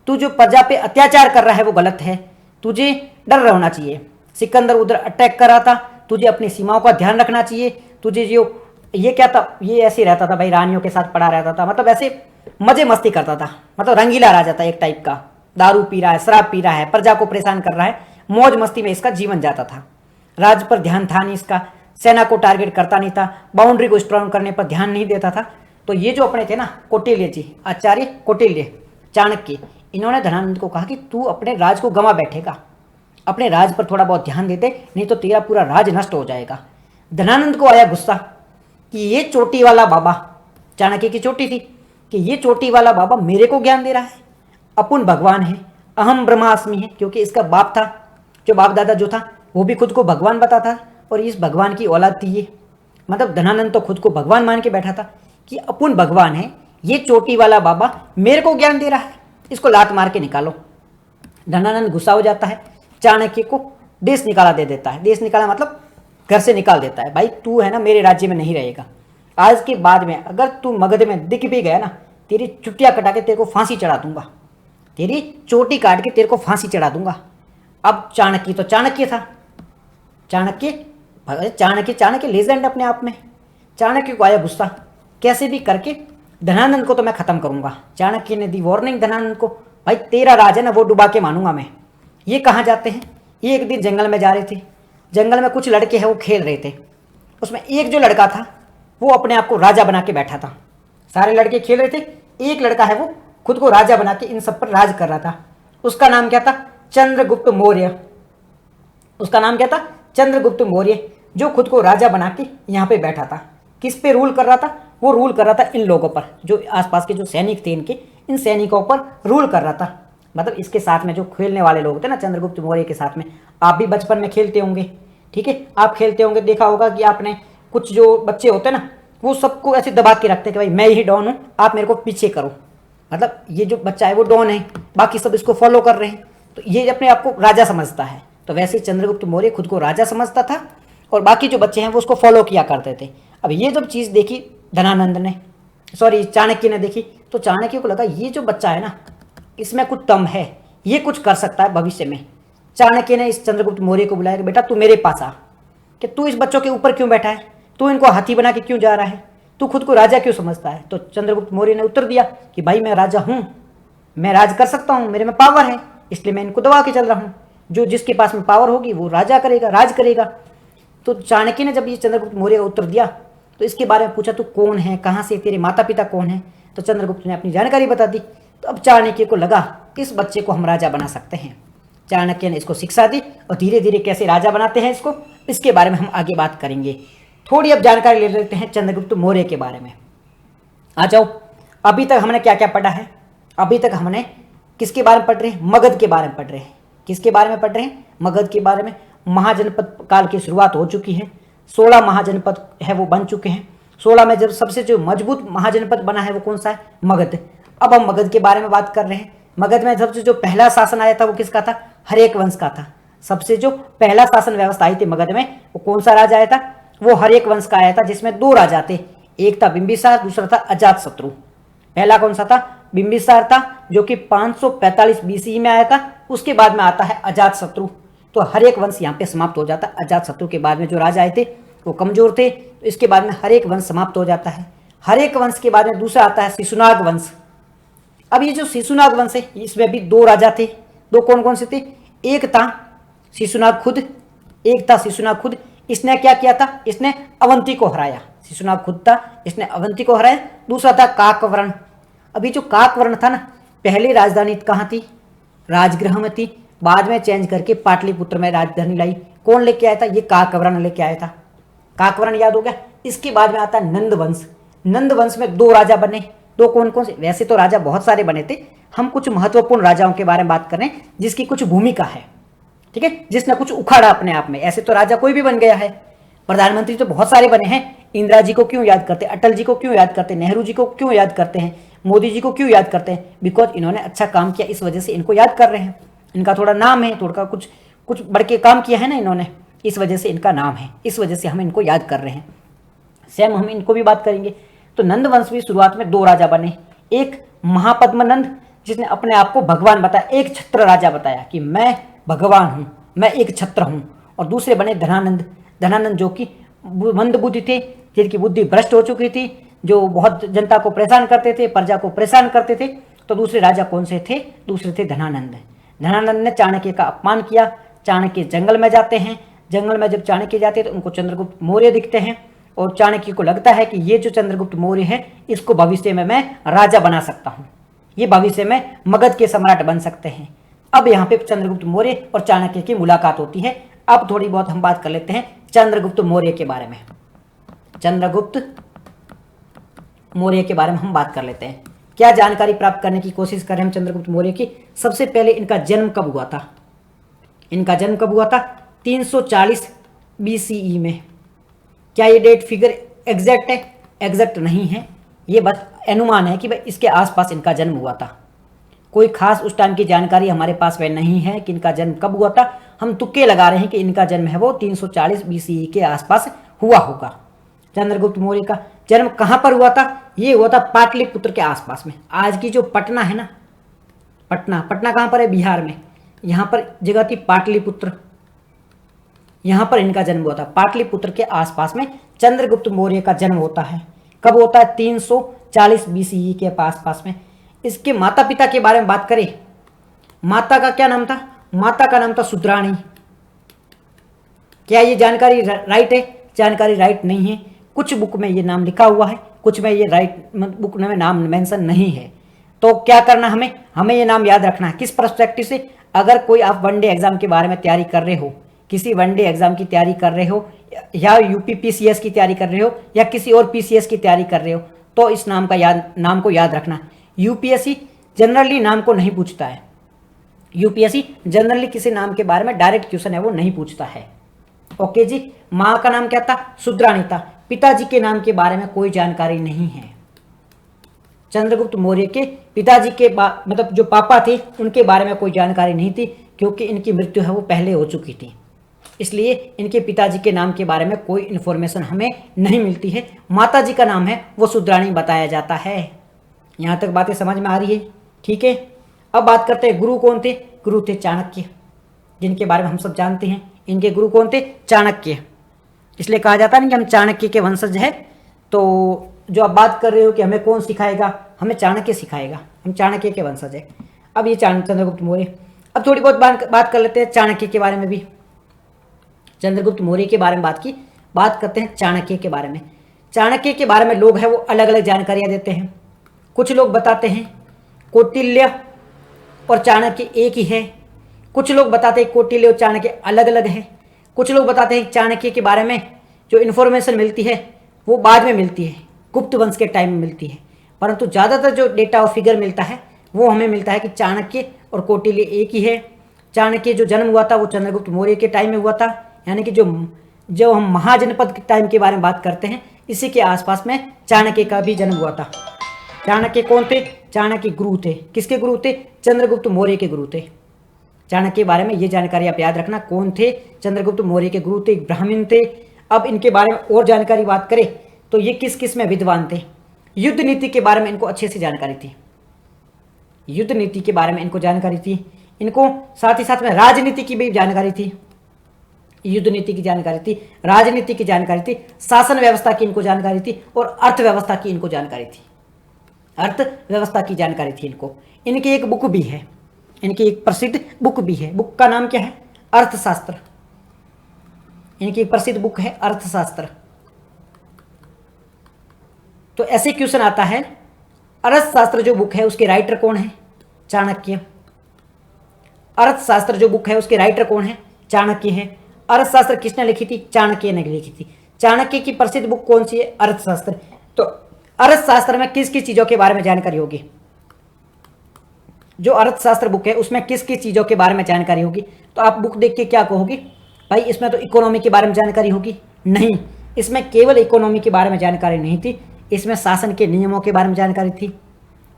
तू जो प्रजा पे अत्याचार कर रहा है वो गलत है, तुझे डर रहना चाहिए। सिकंदर उधर अटैक कर रहा था, तुझे अपनी सीमाओं का ध्यान रखना चाहिए। तुझे जो ये क्या था, ये ऐसे रहता था भाई, रानियों के साथ पड़ा रहता था, मतलब ऐसे मजे मस्ती करता था, मतलब रंगीला राजा था एक टाइप का। दारू पी रहा है, शराब पी रहा है, प्रजा को परेशान कर रहा है, मौज मस्ती में इसका जीवन जाता था। राज पर ध्यान था नहीं इसका, सेना को टारगेट करता नहीं था, बाउंड्री को स्ट्रांग करने पर ध्यान नहीं देता था। तो ये जो अपने थे ना कौटिल्य जी, आचार्य कौटिल्य, चाणक्य, इन्होंने धनानंद को कहा कि तू अपने राज को गंवा बैठेगा, अपने राज पर थोड़ा बहुत ध्यान देते, नहीं तो तेरा पूरा राज नष्ट हो जाएगा। धनानंद को आया गुस्सा कि ये चोटी वाला बाबा, चाणक्य की चोटी थी, कि ये चोटी वाला बाबा मेरे को ज्ञान दे रहा है, अपुन भगवान है, अहम ब्रह्मास्मि है, क्योंकि इसका बाप था, जो बाप दादा जो था वो भी खुद को भगवान बताता था, और इस भगवान की औलाद थी ये। मतलब धनानंद तो खुद को भगवान मान के बैठा था कि अपुन भगवान है, ये चोटी वाला बाबा मेरे को ज्ञान दे रहा है, इसको लात मार के निकालो। धनानंद गुस्सा हो जाता है, चाणक्य को देश निकाला दे देता है। देश निकाला मतलब घर से निकाल देता है, भाई तू है ना मेरे राज्य में नहीं रहेगा, आज के बाद में अगर तू मगध में दिख भी गया ना, तेरी चुटिया कटा के तेरे को फांसी चढ़ा दूंगा, तेरी चोटी काट के तेरे को फांसी चढ़ा दूंगा। अब चाणक्य तो चाणक्य था, चाणक्य लेजेंड अपने आप में। चाणक्य को आया गुस्सा, कैसे भी करके धनानंद को तो मैं खत्म करूंगा। चाणक्य ने दी वार्निंग धनानंद को, भाई तेरा राज है ना वो डुबा के मानूंगा मैं। ये कहाँ जाते हैं? ये एक दिन जंगल में जा रहे थे, जंगल में कुछ लड़के हैं वो खेल रहे थे, उसमें एक जो लड़का था वो अपने आप को राजा बना के बैठा था। सारे लड़के खेल रहे थे, एक लड़का है वो खुद को राजा बना के इन सब पर राज कर रहा था। उसका नाम क्या था? चंद्रगुप्त मौर्य। उसका नाम क्या था? चंद्रगुप्त मौर्य, जो खुद को राजा बना के यहाँ पे बैठा था। किस पे रूल कर रहा था? वो रूल कर रहा था इन लोगों पर, जो आसपास के जो सैनिक थे इनके, इन सैनिकों पर रूल कर रहा था। मतलब इसके साथ में जो खेलने वाले लोग थे ना, चंद्रगुप्त मौर्य के साथ में, आप भी बचपन में खेलते होंगे, ठीक है, आप खेलते होंगे, देखा होगा कि आपने कुछ जो बच्चे होते हैं ना, वो सबको ऐसे दबा के रखते हैं कि भाई मैं ही डॉन हूँ, आप मेरे को पीछे करो। मतलब ये जो बच्चा है वो डॉन है, बाकी सब इसको फॉलो कर रहे हैं, तो ये अपने आप को राजा समझता है। तो वैसे ही चंद्रगुप्त मौर्य खुद को राजा समझता था और बाकी जो बच्चे हैं वो उसको फॉलो किया करते थे। अब ये जब चीज़ देखी धनानंद ने, सॉरी चाणक्य ने देखी, तो चाणक्य को लगा ये जो बच्चा है ना, इसमें कुछ दम है, ये कुछ कर सकता है भविष्य में। चाणक्य ने इस चंद्रगुप्त मौर्य को बुलाया कि बेटा तू मेरे पास आ, कि तू इस बच्चों के ऊपर क्यों बैठा है, तू इनको हाथी बना के क्यों जा रहा है, तू खुद को राजा क्यों समझता है। तो चंद्रगुप्त मौर्य ने उत्तर दिया कि भाई मैं राजा हूँ, मैं राज कर सकता हूँ, मेरे में पावर है, इसलिए मैं इनको दबा के चल रहा हूँ, जो जिसके पास में पावर होगी वो राजा करेगा, राज करेगा। तो चाणक्य ने जब ये चंद्रगुप्त मौर्य का उत्तर दिया तो इसके बारे में पूछा तू कौन है, कहाँ से, तेरे माता पिता कौन है। तो चंद्रगुप्त ने अपनी जानकारी बता दी। तो अब चाणक्य को लगा इस बच्चे को हम राजा बना सकते हैं। चाणक्य ने इसको शिक्षा दी और धीरे धीरे कैसे राजा बनाते हैं इसको, इसके बारे में हम आगे बात करेंगे। थोड़ी अब जानकारी ले लेते हैं चंद्रगुप्त मौर्य के बारे में। आ जाओ, अभी तक हमने क्या क्या पढ़ा है? अभी तक हमने किसके बारे में पढ़ रहे हैं? मगध के बारे में पढ़ रहे हैं। किसके बारे में पढ़ रहे हैं? मगध के बारे में। महाजनपद काल की शुरुआत हो चुकी है, 16 महाजनपद है वो बन चुके हैं। 16 में जब सबसे जो मजबूत महाजनपद बना है वो कौन सा है? मगध। अब हम मगध के बारे में बात कर रहे हैं। मगध में सबसे जो पहला शासन आया था वो किसका था? हर एक वंश का था। सबसे जो पहला शासन व्यवस्था आई थी मगध में, वो कौन सा राजा आया था? वो हर एक वंश का आया था, जिसमें दो राजा थे, एक था बिंबिसार, दूसरा था अजातशत्रु। पहला कौन सा था? बिंबिसार था, जो कि 545 बीसी में आया था। उसके बाद में आता है अजातशत्रु। तो हर एक वंश यहाँ पे समाप्त हो जाता है। अजातशत्रु के बाद में जो राजा आए थे वो कमजोर थे, तो इसके बाद में हर एक वंश समाप्त हो जाता है। हर एक वंश के बाद में दूसरा आता है शिशुनाग वंश। अब ये जो शिशुनाग वंश है, इसमें भी दो राजा थे। दो कौन कौन से थे? एक था शिशुनाग खुद, एक था शिशुनाग खुद। इसने क्या किया था? इसने अवंती को हराया। शिशुनाग खुद था, इसने अवंती को हराया। दूसरा था काकवर्ण। अभी जो काकवर्ण था ना, पहले राजधानी कहाँ थी? राजगृह में थी, बाद में चेंज करके पाटलिपुत्र में राजधानी लाई। कौन लेके आया था? ये काकवर्ण लेके आया था। काकवर्ण याद हो गया। इसके बाद में आता है नंद वंश। नंद वंश में दो राजा बने। दो कौन कौन से? वैसे तो राजा बहुत सारे बने थे, हम कुछ महत्वपूर्ण राजाओं के बारे में बात कर रहे हैं जिसकी कुछ भूमिका है, ठीक है, जिसने कुछ उखाड़ा अपने आप में। ऐसे तो राजा कोई भी बन गया है, प्रधानमंत्री तो बहुत सारे बने हैं। इंदिरा जी को क्यों याद करते हैं? अटल जी को क्यों याद करते हैं? नेहरू जी को क्यों याद करते हैं? मोदी जी को क्यों याद करते हैं? बिकॉज इन्होंने अच्छा काम किया, इस वजह से इनको याद कर रहे हैं। इनका थोड़ा नाम है, थोड़ा कुछ कुछ बढ़ के काम किया है ना इन्होंने, इस वजह से इनका नाम है, इस वजह से हम इनको याद कर रहे हैं। सेम हम इनको भी बात करेंगे। तो नंद वंश भी शुरुआत में दो राजा बने। एक महापद्मनंद, जिसने अपने आप को भगवान बताया, एक छत्र राजा बताया कि मैं भगवान हूँ, मैं एक छत्र हूँ। और दूसरे बने धनानंद। धनानंद जो कि मंद बुद्धि थे, जिनकी बुद्धि भ्रष्ट हो चुकी थी, जो बहुत जनता को परेशान करते थे, प्रजा को परेशान करते थे। तो दूसरे राजा कौन से थे? दूसरे थे धनानंद। धनानंद ने चाणक्य का अपमान किया। चाणक्य जंगल में जाते हैं। जंगल में जब चाणक्य जाते हैं तो उनको चंद्रगुप्त मौर्य दिखते हैं, और चाणक्य को लगता है कि ये जो चंद्रगुप्त मौर्य है, इसको भविष्य में मैं राजा बना सकता हूँ, ये भविष्य में मगध के सम्राट बन सकते हैं। अब यहाँ पे चंद्रगुप्त मौर्य और चाणक्य की मुलाकात होती है। अब थोड़ी बहुत हम बात कर लेते हैं चंद्रगुप्त मौर्य के बारे में। चंद्रगुप्त मौर्य के बारे में हम बात कर लेते हैं। क्या जानकारी प्राप्त करने की कोशिश करें हम चंद्रगुप्त मौर्य की? सबसे पहले इनका जन्म कब हुआ था? इनका जन्म कब हुआ था? 340 बीसीई में। क्या ये डेट फिगर एग्जैक्ट है? एग्जैक्ट नहीं है, ये बस अनुमान है कि भाई इसके आसपास इनका जन्म हुआ था। कोई खास उस टाइम की जानकारी हमारे पास वह नहीं है कि इनका जन्म कब हुआ था। हम तुक्के लगा रहे हैं कि इनका जन्म है वो 340 बीसीई के आसपास हुआ होगा। चंद्रगुप्त मौर्य का जन्म कहाँ पर हुआ था? ये हुआ था पाटलिपुत्र के आसपास में। आज की जो पटना है ना, पटना, पटना कहाँ पर है? बिहार में। यहाँ पर जगह थी पाटलिपुत्र, यहाँ पर इनका जन्म हुआ था। पाटलिपुत्र के आसपास में चंद्रगुप्त मौर्य का जन्म होता है। कब होता है? 340 बीसीई के आसपास में। इसके माता पिता के बारे में बात करें, माता का क्या नाम था? माता का नाम था शुद्राणी। क्या ये जानकारी राइट है? जानकारी राइट नहीं है। कुछ बुक में ये नाम लिखा हुआ है, कुछ में ये राइट बुक में नाम मेंशन नहीं है। तो क्या करना हमें ये नाम याद रखना है। किस पर्सपेक्टिव से? अगर कोई आप वनडे एग्जाम के बारे में तैयारी कर रहे हो, किसी वनडे एग्जाम की तैयारी कर रहे हो, या यूपी पीसीएस की तैयारी कर रहे हो, या किसी और पीसीएस की तैयारी कर रहे हो, तो इस नाम को याद रखना। यूपीएससी जनरली नाम को नहीं पूछता है। यूपीएससी जनरली किसी नाम के बारे में डायरेक्ट क्वेश्चन है वो नहीं पूछता है। ओके जी। माँ का नाम क्या था? शुद्राणी था। पिताजी के नाम के बारे में कोई जानकारी नहीं है। चंद्रगुप्त मौर्य के पिताजी के मतलब जो पापा थे उनके बारे में कोई जानकारी नहीं थी, क्योंकि इनकी मृत्यु है वो पहले हो चुकी थी। इसलिए इनके पिताजी के नाम के बारे में कोई इन्फॉर्मेशन हमें नहीं मिलती है। माताजी का नाम है वो शुद्राणी बताया जाता है। यहाँ तक बातें समझ में आ रही है? ठीक है। अब बात करते हैं गुरु कौन थे? गुरु थे चाणक्य, जिनके बारे में हम सब जानते हैं। इनके गुरु कौन थे? चाणक्य। इसलिए कहा जाता है ना कि हम चाणक्य के वंशज है। तो जो आप बात कर रहे हो कि हमें कौन सिखाएगा, हमें चाणक्य सिखाएगा, हम चाणक्य के वंशज है। अब ये चंद्रगुप्त मौर्य। अब थोड़ी बहुत बात कर लेते हैं चाणक्य के बारे में भी। चंद्रगुप्त मौर्य के बारे में बात करते हैं चाणक्य के बारे में। चाणक्य के बारे में लोग हैं वो अलग अलग जानकारियां देते हैं। कुछ लोग बताते हैं कौटिल्य और चाणक्य एक ही है। कुछ लोग बताते हैं कौटिल्य और चाणक्य अलग अलग है। कुछ लोग बताते हैं चाणक्य के बारे में जो इन्फॉर्मेशन मिलती है वो बाद में मिलती है, गुप्त वंश के टाइम में मिलती है। परंतु ज़्यादातर जो डेटा और फिगर मिलता है वो हमें मिलता है कि चाणक्य और कौटिल्य एक ही है। चाणक्य जो जन्म हुआ था वो चंद्रगुप्त मौर्य के टाइम में हुआ था, यानी कि जो हम महाजनपद के टाइम के बारे में बात करते हैं, इसी के आसपास में चाणक्य का भी जन्म हुआ था। चाणक्य कौन थे? चाणक्य गुरु थे। किसके गुरु थे? चंद्रगुप्त मौर्य के गुरु थे। चाणक्य के बारे में ये जानकारी आप याद रखना। कौन थे? चंद्रगुप्त मौर्य के गुरु थे, ब्राह्मण थे। अब इनके बारे में और जानकारी बात करें तो ये किस किस में विद्वान थे। युद्ध नीति के बारे में इनको अच्छे से जानकारी थी, युद्ध नीति के बारे में इनको जानकारी थी। इनको साथ ही साथ में राजनीति की भी जानकारी थी, युद्ध नीति की जानकारी थी, राजनीति की जानकारी थी, शासन व्यवस्था की इनको जानकारी थी और अर्थव्यवस्था की इनको जानकारी थी, अर्थव्यवस्था की जानकारी थी इनको। इनकी एक बुक भी है, इनकी एक प्रसिद्ध बुक भी है। बुक का नाम क्या है? अर्थशास्त्र। इनकी एक प्रसिद्ध बुक है अर्थशास्त्र। तो ऐसे क्वेश्चन आता है, अर्थशास्त्र जो बुक है उसके राइटर कौन है? चाणक्य। अर्थशास्त्र जो बुक है उसके राइटर कौन है? चाणक्य है। अर्थशास्त्र किसने लिखी थी? चाणक्य ने लिखी थी। चाणक्य की प्रसिद्ध बुक कौन सी है? अर्थशास्त्र। तो अर्थशास्त्र में किस किस चीजों के बारे में जानकारी होगी? जो अर्थशास्त्र बुक है उसमें किस किस चीजों के बारे में जानकारी होगी? तो आप बुक देख के क्या कहोगे? भाई इसमें तो इकोनॉमी के बारे में जानकारी होगी। नहीं, इसमें केवल इकोनॉमी के बारे में जानकारी नहीं थी, इसमें शासन के नियमों के बारे में जानकारी थी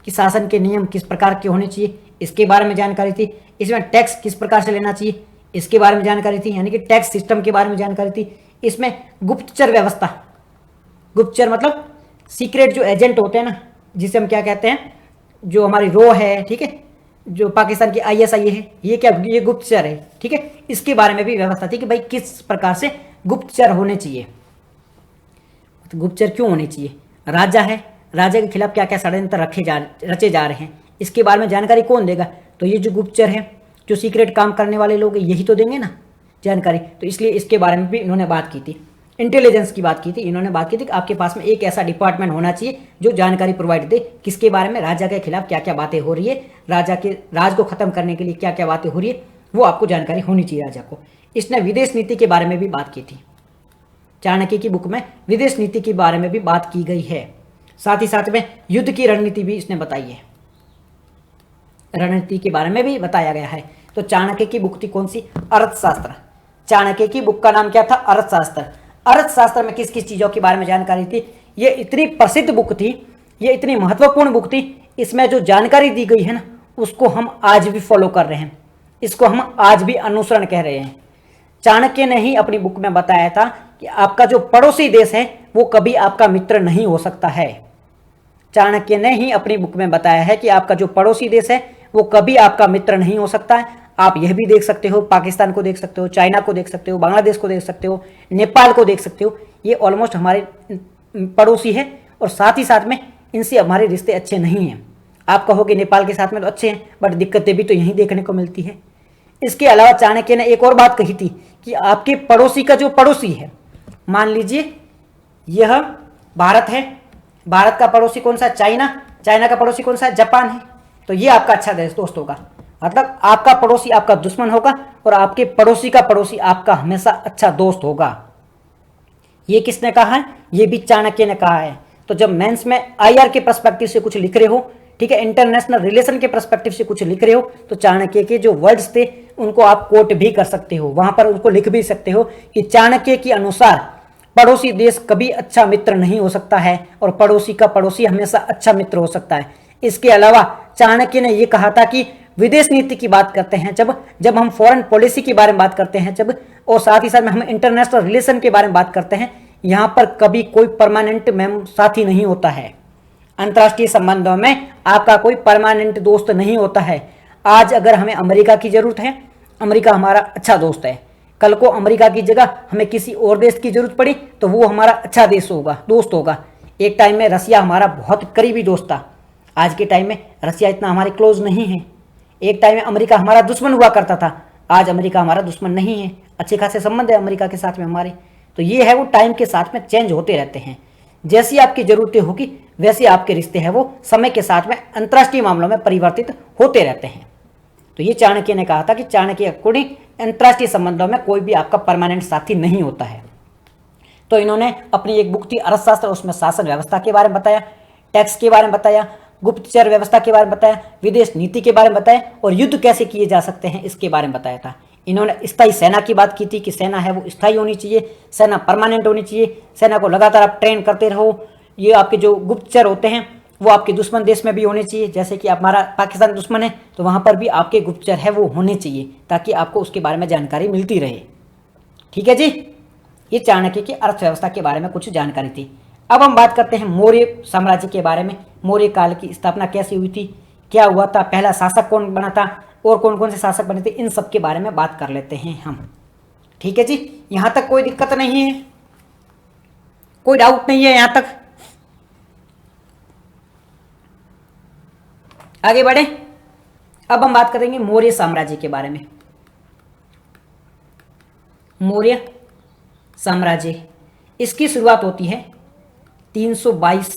कि शासन के नियम किस प्रकार के होने चाहिए, इसके बारे में जानकारी थी। इसमें टैक्स किस प्रकार से लेना चाहिए, इसके बारे में जानकारी थी, यानी कि टैक्स सिस्टम के बारे में जानकारी थी। इसमें गुप्तचर व्यवस्था, गुप्तचर मतलब सीक्रेट जो एजेंट होते हैं ना, जिसे हम क्या कहते हैं, जो हमारी रो है, ठीक है, जो पाकिस्तान की ISI है, ये क्या, ये गुप्तचर है, ठीक है। इसके बारे में भी व्यवस्था थी कि भाई किस प्रकार से गुप्तचर होने चाहिए, तो गुप्तचर क्यों होने चाहिए। राजा है, राजा के खिलाफ क्या क्या षड्यंत्र रचे जा रहे हैं, इसके बारे में जानकारी कौन देगा? तो ये जो गुप्तचर है, जो सीक्रेट काम करने वाले लोग यही तो देंगे ना जानकारी। तो इसलिए इसके बारे में भी इन्होंने बात की थी, इंटेलिजेंस की बात की थी। इन्होंने बात की थी कि आपके पास में एक ऐसा डिपार्टमेंट होना चाहिए जो जानकारी प्रोवाइड दे, किसके बारे में, राजा के खिलाफ क्या क्या बातें हो रही है, राजा के राज को खत्म करने के लिए क्या क्या बातें हो रही है, वो आपको जानकारी होनी चाहिए राजा को। इसने विदेश नीति के बारे में भी बात की थी, चाणक्य की बुक में विदेश नीति के बारे में भी बात की गई है। साथ ही साथ में युद्ध की रणनीति भी इसने बताई है, रणनीति के बारे में भी बताया गया है। तो चाणक्य की बुक थी कौन सी? अर्थशास्त्र। चाणक्य की बुक का नाम क्या था? अर्थशास्त्र। अर्थशास्त्र में किस किस चीजों के बारे में जानकारी थी? ये इतनी प्रसिद्ध बुक थी, ये इतनी महत्वपूर्ण बुक थी, इसमें जो जानकारी दी गई है ना, उसको हम आज भी फॉलो कर रहे हैं, इसको हम आज भी अनुसरण कह रहे हैं। चाणक्य ने ही अपनी बुक में बताया था कि आपका जो पड़ोसी देश है वो कभी आपका मित्र नहीं हो सकता है। चाणक्य ने ही अपनी बुक में बताया है कि आपका जो पड़ोसी देश है वो कभी आपका मित्र नहीं हो सकता है। आप यह भी देख सकते हो, पाकिस्तान को देख सकते हो, चाइना को देख सकते हो, बांग्लादेश को देख सकते हो, नेपाल को देख सकते हो, ये ऑलमोस्ट हमारे पड़ोसी है और साथ ही साथ में इनसे हमारे रिश्ते अच्छे नहीं हैं। आप कहोगे नेपाल के साथ में तो अच्छे हैं, बट दिक्कतें भी तो यहीं देखने को मिलती है। इसके अलावा चाणक्य ने एक और बात कही थी कि आपके पड़ोसी का जो पड़ोसी है, मान लीजिए यह भारत है, भारत का पड़ोसी कौन सा? चाइना। चाइना का पड़ोसी कौन सा है? जापान है। तो ये आपका अच्छा दोस्त होगा, मतलब आपका पड़ोसी आपका दुश्मन होगा और आपके पड़ोसी का पड़ोसी आपका हमेशा अच्छा दोस्त होगा। ये किसने कहा है? ये भी चाणक्य ने कहा है। तो जब मेंस में IR के पर्सपेक्टिव से कुछ लिख रहे हो, ठीक है, इंटरनेशनल रिलेशन के पर्सपेक्टिव से कुछ लिख रहे हो, तो चाणक्य के जो वर्ड्स थे उनको आप कोट भी कर सकते हो, वहां पर उनको लिख भी सकते हो कि चाणक्य के अनुसार पड़ोसी देश कभी अच्छा मित्र नहीं हो सकता है और पड़ोसी का पड़ोसी हमेशा अच्छा मित्र हो सकता है। इसके अलावा चाणक्य ने यह कहा था कि विदेश नीति की बात करते हैं जब हम फॉरेन पॉलिसी के बारे में बात करते हैं और साथ ही साथ में हम इंटरनेशनल रिलेशन के बारे में बात करते हैं, यहाँ पर कभी कोई परमानेंट साथी नहीं होता है। अंतर्राष्ट्रीय संबंधों में आपका कोई परमानेंट दोस्त नहीं होता है। आज अगर हमें अमेरिका की जरूरत है, अमेरिका हमारा अच्छा दोस्त है, कल को अमेरिका की जगह हमें किसी और देश की जरूरत पड़ी तो वो हमारा अच्छा देश होगा, दोस्त होगा। एक टाइम में रसिया हमारा बहुत करीबी दोस्त था, आज के टाइम में रसिया इतना हमारे क्लोज नहीं है। एक टाइम में अमेरिका हमारा दुश्मन हुआ करता था, आज अमेरिका हमारा दुश्मन नहीं है, अच्छे खासे संबंध है अमेरिका के साथ में हमारे। तो ये है वो टाइम के साथ में चेंज होते रहते हैं, जैसी आपकी जरूरतें होगी वैसे आपके रिश्ते हैं वो समय के साथ में अंतर्राष्ट्रीय मामलों में परिवर्तित होते रहते हैं। तो ये चाणक्य ने कहा था कि चाणक्य अकॉर्डिंग अंतर्राष्ट्रीय संबंधों में कोई भी आपका परमानेंट साथी नहीं होता है। तो इन्होंने अपनी एक बुक थी अर्थशास्त्र, उसमें शासन व्यवस्था के बारे में बताया, टैक्स के बारे में बताया, गुप्तचर व्यवस्था के बारे में बताया, विदेश नीति के बारे में बताया और युद्ध कैसे किए जा सकते हैं इसके बारे में बताया था। इन्होंने स्थायी सेना की बात की थी कि सेना है वो स्थायी होनी चाहिए, सेना परमानेंट होनी चाहिए, सेना को लगातार आप ट्रेन करते रहो। ये आपके जो गुप्तचर होते हैं वो आपके दुश्मन देश में भी होने चाहिए। जैसे कि हमारा पाकिस्तान दुश्मन है तो वहाँ पर भी आपके गुप्तचर है वो होने चाहिए, ताकि आपको उसके बारे में जानकारी मिलती रहे। ठीक है जी, ये चाणक्य की अर्थव्यवस्था के बारे में कुछ जानकारी थी। अब हम बात करते हैं मौर्य साम्राज्य के बारे में। मौर्य काल की स्थापना कैसे हुई थी, क्या हुआ था, पहला शासक कौन बना था और कौन कौन से शासक बने थे, इन सब के बारे में बात कर लेते हैं हम। ठीक है जी, यहां तक कोई दिक्कत नहीं है, कोई डाउट नहीं है यहां तक। आगे बढ़े। अब हम बात करेंगे मौर्य साम्राज्य के बारे में। मौर्य साम्राज्य, इसकी शुरुआत होती है 322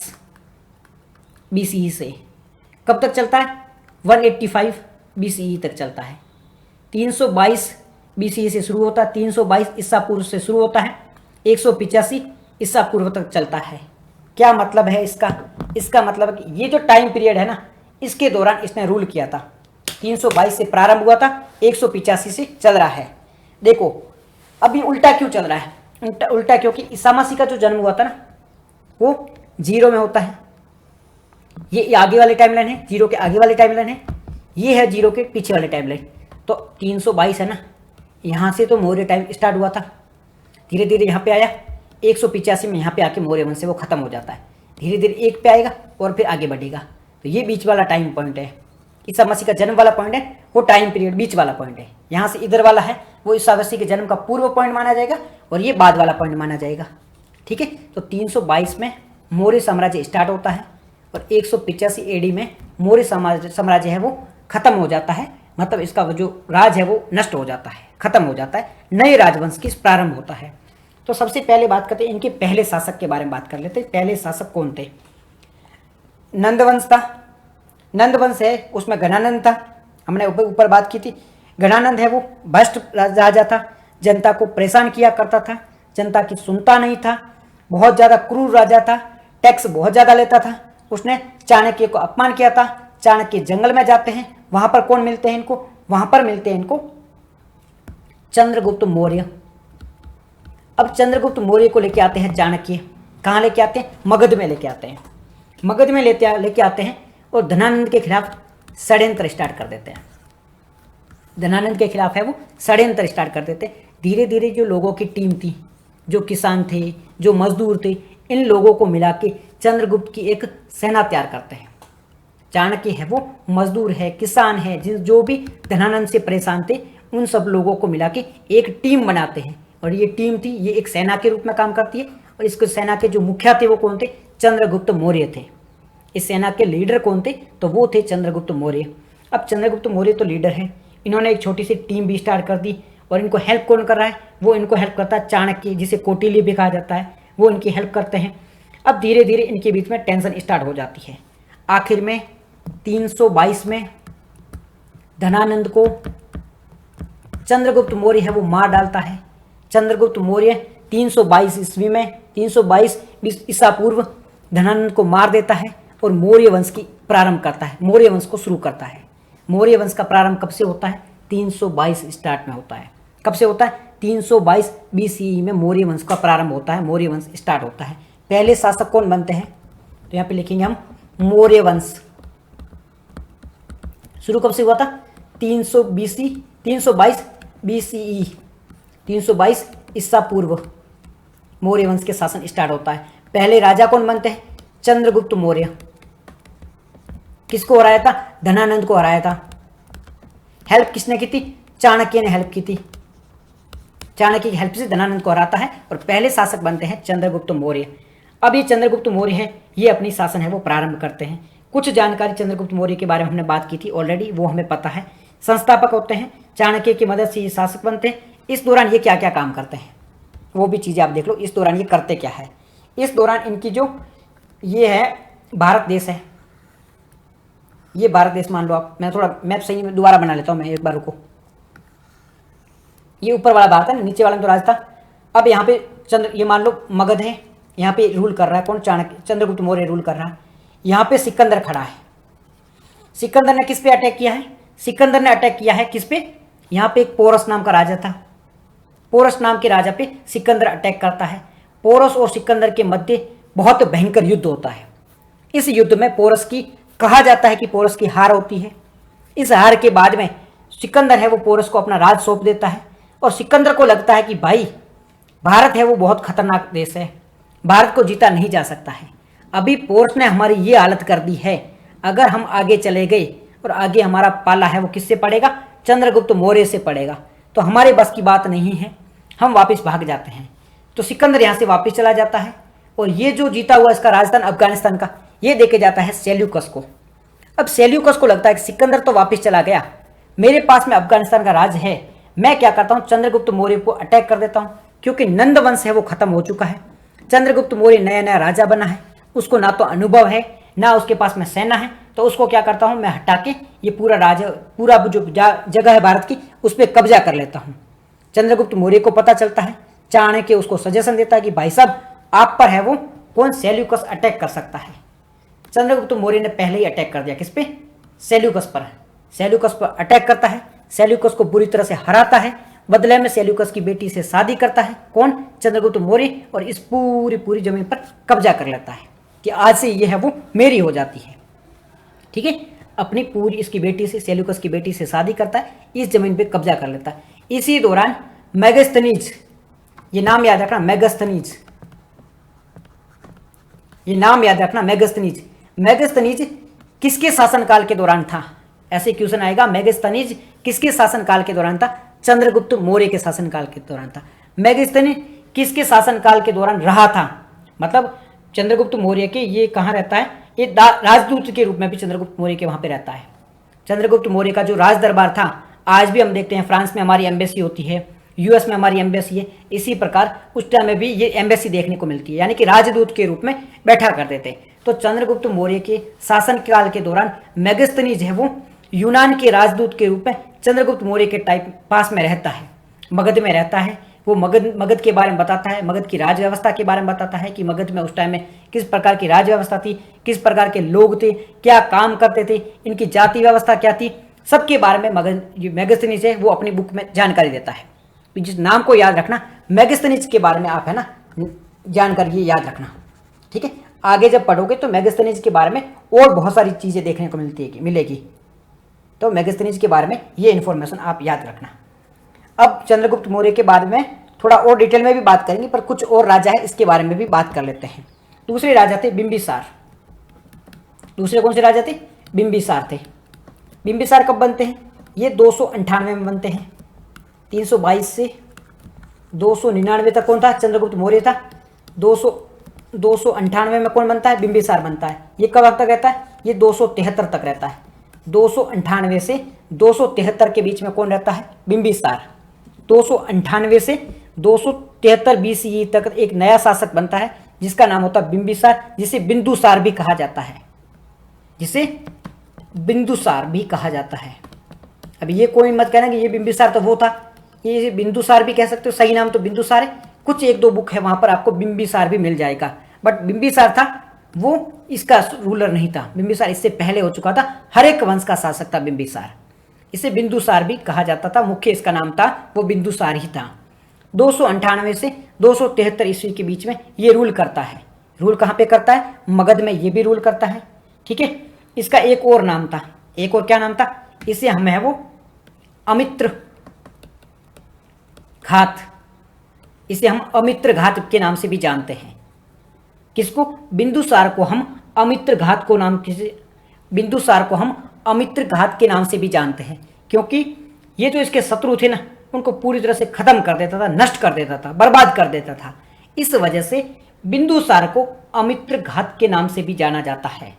बीसीई से। कब तक चलता है? 185 बीसीई तक चलता है। 322 बीसीई से शुरू होता है, 322 ईसा पूर्व से शुरू होता है, 185 ईसा पूर्व तक चलता है। क्या मतलब है इसका? इसका मतलब कि ये जो टाइम पीरियड है ना, इसके दौरान इसने रूल किया था। 322 से प्रारंभ हुआ था, 185 से चल रहा है। देखो अभी उल्टा क्यों चल रहा है? उल्टा क्योंकि ईसा मसीह का जो जन्म हुआ था ना, वो 0 में होता है। ये आगे वाले टाइमलाइन है, 0 के आगे वाले टाइमलाइन है, ये है 0 के पीछे वाले टाइमलाइन। तो 322 है ना, यहाँ से तो मौर्य टाइम स्टार्ट हुआ था, धीरे धीरे यहाँ पे आया, 185 में यहाँ पे आके मौर्य वंश से वो खत्म हो जाता है, धीरे धीरे 1 पे आएगा और फिर आगे बढ़ेगा। तो ये बीच वाला टाइम पॉइंट है, ईसा मसीह का जन्म वाला पॉइंट है, वो टाइम पीरियड बीच वाला पॉइंट है। यहाँ से इधर वाला है वो ईसा मसीह के जन्म का पूर्व पॉइंट माना जाएगा और ये बाद वाला पॉइंट माना जाएगा। ठीक है, तो 322 में मौर्य साम्राज्य स्टार्ट होता है और 185 एडी में मौर्य साम्राज्य है वो खत्म हो जाता है। मतलब इसका जो राज है वो नष्ट हो जाता है, खत्म हो जाता है, नए राजवंश की प्रारंभ होता है। तो सबसे पहले बात करते हैं इनके पहले शासक के बारे में बात कर लेते हैं। पहले शासक कौन थे? नंदवंश था। नंदवंश है उसमें घनानंद था, हमने ऊपर बात की थी। घनानंद है वो भ्रष्ट राजा था, जनता को परेशान किया करता था, जनता की सुनता नहीं था, बहुत ज़्यादा क्रूर राजा था, टैक्स बहुत ज़्यादा लेता था। उसने चाणक्य को अपमान किया था। चाणक्य जंगल में जाते हैं, वहां पर कौन मिलते हैं इनको? वहां पर मिलते हैं इनको चंद्रगुप्त मौर्य। अब चंद्रगुप्त मौर्य को लेके आते हैं चाणक्य। कहाँ लेके आते हैं? मगध में लेके आते हैं। मगध में लेके आते हैं और धनानंद के खिलाफ षड्यंत्र स्टार्ट कर देते हैं। धनानंद के खिलाफ है वो षड्यंत्र स्टार्ट कर देते हैं। धीरे धीरे जो लोगों की टीम थी, जो किसान थे, जो मजदूर थे, इन लोगों को मिला के चंद्रगुप्त की एक सेना तैयार करते हैं। चाणक्य है वो मजदूर है, किसान है, जो भी धनानंद से परेशान थे, उन सब लोगों को मिला के एक टीम बनाते हैं और ये टीम थी, ये एक सेना के रूप में काम करती है। और इसको सेना के जो मुखिया थे वो कौन थे? चंद्रगुप्त मौर्य थे। इस सेना के लीडर कौन थे? तो वो थे चंद्रगुप्त मौर्य। अब चंद्रगुप्त मौर्य तो लीडर है, इन्होंने एक छोटी सी टीम भी स्टार्ट कर दी और इनको हेल्प कौन कर रहा है? वो इनको हेल्प करता है चाणक्य, जिसे कौटिल्य भी कहा जाता है, वो इनकी हेल्प करते हैं। अब धीरे धीरे इनके बीच में टेंशन स्टार्ट हो जाती है। आखिर में 322 में धनानंद को चंद्रगुप्त मौर्य है वो मार डालता है। चंद्रगुप्त मौर्य 322 ईस्वी में 322 ईसा पूर्व धनानंद को मार देता है और मौर्य वंश की प्रारंभ करता है, मौर्य वंश को शुरू करता है। मौर्य वंश का प्रारंभ कब से होता है? 322 स्टार्ट में होता है। कब से होता है? 322 बीसीई में मौर्य वंश का प्रारंभ होता है, मौर्य वंश स्टार्ट होता है। पहले शासक कौन बनते हैं? तो यहाँ पे लिखेंगे हम मौर्य वंश। शुरू कब से हुआ था? 322 बीसीई, 322 ईसा पूर्व मौर्य वंश के शासन स्टार्ट होता है। पहले राजा कौन बनते हैं? चंद्रगुप्त मौर्य। किसको हराया था? धनानंद को हराया था। हेल्प किसने की थी? चाणक्य ने हेल्प की थी। चाणक्य की हेल्प से धनानंद को हराता है और पहले शासक बनते हैं चंद्रगुप्त मौर्य। अब ये चंद्रगुप्त मौर्य है, ये अपनी शासन है वो प्रारंभ करते हैं। कुछ जानकारी चंद्रगुप्त मौर्य के बारे में हमने बात की थी ऑलरेडी, वो हमें पता है। संस्थापक होते हैं, चाणक्य की मदद से ये शासक बनते हैं। इस दौरान ये क्या क्या काम करते हैं वो भी चीज़ें आप देख लो, इस दौरान ये करते क्या है। इस दौरान इनकी जो ये है भारत देश है, ये भारत देश मान लो आप। मैं थोड़ा मैप सही दोबारा बना लेता हूँ, मैं एक बार रुको। ये ऊपर वाला भारत है, नीचे वाला में तो राज था। अब यहाँ पे ये मान लो मगध है, यहाँ पे रूल कर रहा है कौन? चाणक्य, चंद्रगुप्त मौर्य रूल कर रहा है। यहाँ पे सिकंदर खड़ा है। सिकंदर ने किस पे अटैक किया है? सिकंदर ने अटैक किया है किस पे? यहाँ पे एक पोरस नाम का राजा था, पोरस नाम के राजा पे सिकंदर अटैक करता है। पोरस और सिकंदर के मध्य बहुत भयंकर युद्ध होता है। इस युद्ध में पोरस की कहा जाता है कि पोरस की हार होती है। इस हार के बाद में सिकंदर है वो पोरस को अपना राज सौंप देता है और सिकंदर को लगता है कि भाई भारत है वो बहुत खतरनाक देश है, भारत को जीता नहीं जा सकता है। अभी पोरस ने हमारी ये हालत कर दी है, अगर हम आगे चले गए और आगे हमारा पाला है वो किससे पड़ेगा, चंद्रगुप्त मौर्य से पड़ेगा, तो हमारे बस की बात नहीं है, हम वापस भाग जाते हैं। तो सिकंदर यहाँ से वापस चला जाता है और ये जो जीता हुआ इसका राजधान अफगानिस्तान का ये देके जाता है सेल्यूकस को। अब सेल्यूकस को लगता है कि सिकंदर तो वापस चला गया, मेरे पास में अफगानिस्तान का राज है, मैं क्या करता हूँ चंद्रगुप्त मौर्य को अटैक कर देता हूँ, क्योंकि नंद वंश है वो खत्म हो चुका है। चंद्रगुप्त मौर्य नया नया राजा बना है, उसको ना तो अनुभव है ना उसके पास में सेना है, तो उसको क्या करता हूँ मैं हटा के ये पूरा जो जगह है भारत की उस पर कब्जा कर लेता हूँ। चंद्रगुप्त मौर्य को पता चलता है, चाणक्य उसको सजेशन देता है कि भाई साहब आप पर है वो कौन, सेल्यूकस अटैक कर सकता है। चंद्रगुप्त मौर्य ने पहले ही अटैक कर दिया, किस पे, सेल्यूकस पर। सेल्यूकस पर अटैक करता है, सेल्यूकस को बुरी तरह से हराता है, बदले में सेल्यूकस की बेटी से शादी करता है, कौन, चंद्रगुप्त मौर्य, और इस पूरी जमीन पर कब्जा कर लेता है कि आज से ये है वो मेरी हो जाती है। ठीक है, अपनी पूरी इसकी बेटी से, सेल्यूकस की बेटी से शादी करता है, इस जमीन पे कब्जा कर लेता है। इसी दौरान मेगास्थनीज, ये नाम याद रखना, मेगास्थनीज, ये नाम याद रखना, मेगास्थनीज। मेगास्थनीज किसके शासनकाल के दौरान था, ऐसे क्वेश्चन आएगा, मेगास्थनीज किसके शासनकाल के दौरान था, चंद्रगुप्त मौर्य के शासनकाल के दौरान था। मेगास्थनीज किसके शासनकाल के दौरान रहा था, मतलब चंद्रगुप्त मौर्य के ये कहाँ रहता है, ये राजदूत के रूप में भी चंद्रगुप्त मौर्य के वहां पे रहता है। चंद्रगुप्त मौर्य का जो राज दरबार था, आज भी हम देखते हैं फ्रांस में हमारी एम्बेसी होती है, यूएस में हमारी एम्बेसी है, इसी प्रकार उस टाइम में भी ये एम्बेसी देखने को मिलती है, यानी कि राजदूत के रूप में बैठा करते थे। तो चंद्रगुप्त मौर्य के शासनकाल के दौरान मेगास्थनीज है वो यूनान के राजदूत के रूप में चंद्रगुप्त मौर्य के पास में रहता है, मगध में रहता है। वो मगध के बारे में बताता है, मगध की राज व्यवस्था के बारे में बताता है कि मगध में उस टाइम में किस प्रकार की राज व्यवस्था थी, किस प्रकार के लोग थे, क्या काम करते थे, इनकी जाति व्यवस्था क्या थी, सबके बारे में मेगास्थनीज है वो अपनी बुक में जानकारी देता है। जिस नाम को याद रखना, मेगास्थनीज के बारे में आप है ना जानकारी याद रखना। ठीक है, आगे जब पढ़ोगे तो मेगास्थनीज के बारे में और बहुत सारी चीजें देखने को मिलेगी, तो मेगास्थनीज के बारे में ये इंफॉर्मेशन आप याद रखना। अब चंद्रगुप्त मौर्य के बारे में थोड़ा और डिटेल में भी बात करेंगे, पर कुछ और राजा है इसके बारे में भी बात कर लेते हैं। दूसरे राजा थे बिंबिसार। दूसरे कौन से राजा थे, बिंबिसार थे। बिंबिसार कब बनते हैं, ये 298 में बनते हैं। 322 से 299 तक कौन था, चंद्रगुप्त मौर्य था। 298 में कौन बनता है, बिंबिसार बनता है। ये कब तक रहता है, ये 273 तक रहता है। 298 से 273 के बीच में कौन रहता है, बिंबिसार। 298 से 273 BCE तक एक नया शासक बनता है जिसका नाम होता है बिंबिसार, जिसे बिंदुसार भी कहा जाता है, जिसे बिंदुसार भी कहा जाता है। अब ये कोई मत कहना कि ये बिंबिसार तो वो था, ये बिंदुसार भी कह सकते हो, सही नाम तो बिंदुसार है। कुछ एक दो बुक है वहां पर आपको बिंबिसार भी मिल जाएगा, बट बिंबिसार था वो इसका रूलर नहीं था। बिंबिसार इससे पहले हो चुका था, हर एक वंश का शासक था बिंबिसार, इसे बिंदुसार भी कहा जाता था। मुख्य इसका नाम था वो बिंदुसार ही था। 298 से 273 ईस्वी के बीच में ये रूल करता है। रूल कहाँ पे करता है, मगध में ये भी रूल करता है। ठीक है, इसका एक और नाम था, एक और क्या नाम था, इसे हम है वो अमित्र घात, इसे हम अमित्र घात के नाम से भी जानते हैं। किसको, बिंदुसार को हम अमित्र घात को नाम बिंदुसार को हम अमित्र घात के नाम से भी जानते हैं, क्योंकि ये जो इसके शत्रु थे ना उनको पूरी तरह से खत्म कर देता था, नष्ट कर देता था, बर्बाद कर देता था। इस वजह से बिंदुसार को अमित्र घात के नाम से भी जाना जाता है।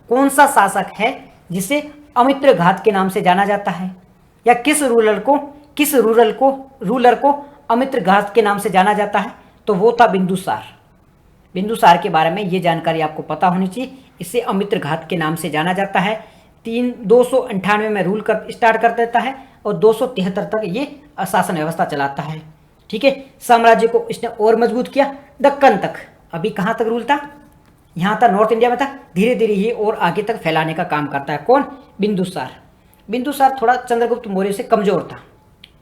कौन सा शासक है जिसे अमित्र घात के नाम से जाना जाता है, या किस रूलर को अमित्र घात के नाम से जाना जाता है, तो वो था बिंदुसार। बिंदुसार के बारे में ये जानकारी आपको पता होनी चाहिए, इसे अमित्र घात के नाम से जाना जाता है। 298 में रूल स्टार्ट कर देता है और 273 तक ये शासन व्यवस्था चलाता है। ठीक है, साम्राज्य को इसने और मजबूत किया, दक्कन तक। अभी कहाँ तक रूल था, यहाँ था, नॉर्थ इंडिया में था। धीरे धीरे ये और आगे तक फैलाने का काम करता है कौन, बिंदुसार। बिंदुसार थोड़ा चंद्रगुप्त मौर्य से कमजोर था।